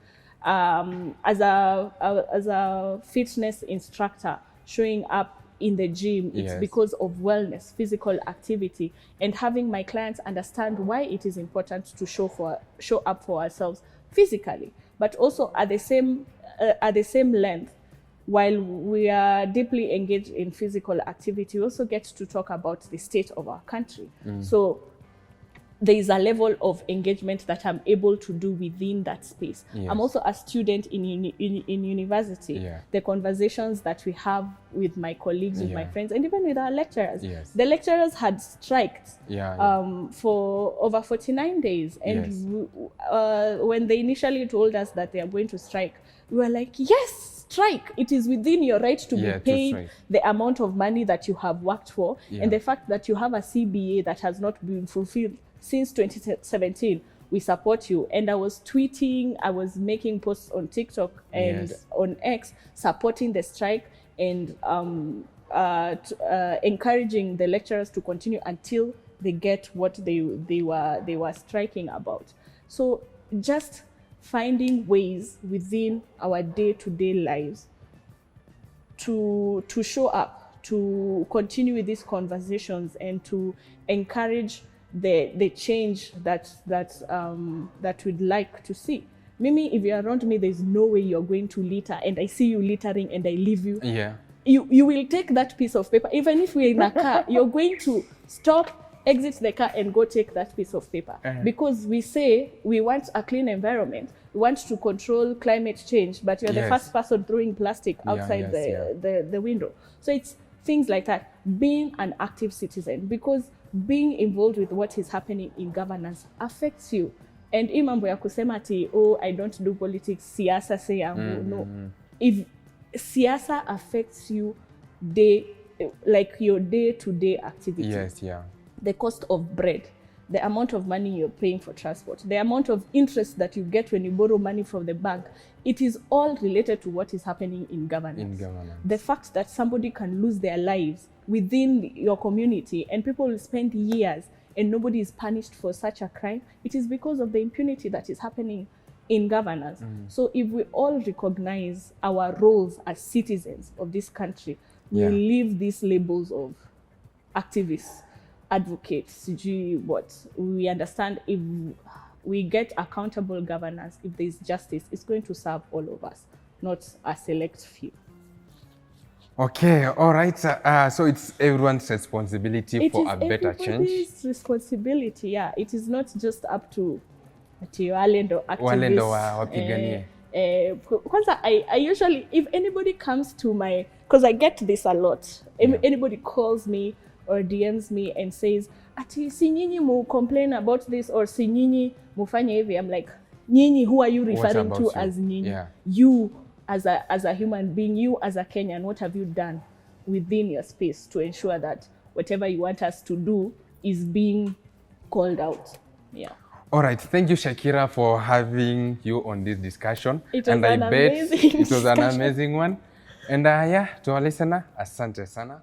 As a fitness instructor, showing up in the gym, it's because of wellness, physical activity, and having my clients understand why it is important to show up for ourselves physically, but also at the same length. While we are deeply engaged in physical activity, we also get to talk about the state of our country. So there is a level of engagement that I'm able to do within that space. I'm also a student in university. The conversations that we have with my colleagues, with my friends, and even with our lecturers. The lecturers had striked for over 49 days. And when they initially told us that they are going to strike, we were like, yes, strike. It is within your right to be paid the amount of money that you have worked for. And the fact that you have a CBA that has not been fulfilled since 2017, we support you. And I was tweeting, I was making posts on TikTok and on X, supporting the strike and encouraging the lecturers to continue until they get what they were striking about. So just finding ways within our day-to-day lives to show up, to continue with these conversations, and to encourage the change that we'd like to see. Mimi, if you're around me, there's no way you're going to litter and I see you littering and I leave you. You will take that piece of paper, even if we're in a car, you're going to stop, exit the car and go take that piece of paper. Because we say we want a clean environment, we want to control climate change, but you're the first person throwing plastic outside the window. So it's things like that, being an active citizen, because being involved with what is happening in governance affects you. And imambo ya kusema ati, oh, I don't do politics, siasa se yangu. No. If siasa affects you like your day-to-day activity, the cost of bread, the amount of money you're paying for transport, the amount of interest that you get when you borrow money from the bank, it is all related to what is happening in governance. The fact that somebody can lose their lives within your community and people will spend years and nobody is punished for such a crime, it is because of the impunity that is happening in governance. So if we all recognize our roles as citizens of this country, we leave these labels of activists, advocates, what we understand. If we get accountable governance, if there's justice, it's going to serve all of us, not a select few. Okay, all right. So it's everyone's responsibility for a better change. It is responsibility, It is not just up to walendo activists. Kwanza, I usually, if anybody comes to my, because I get this a lot, anybody calls me or DMs me and says, ati si nyinyi mu complain about this, or si nyinyi mufanye hivi, I'm like, nyinyi, who are you referring to as nyinyi? You as a human being, you as a Kenyan, what have you done within your space to ensure that whatever you want us to do is being called out? All right, thank you, Shakira, for having you on this discussion. It was an amazing it was an discussion. amazing one. And yeah, to our listener, asante sana.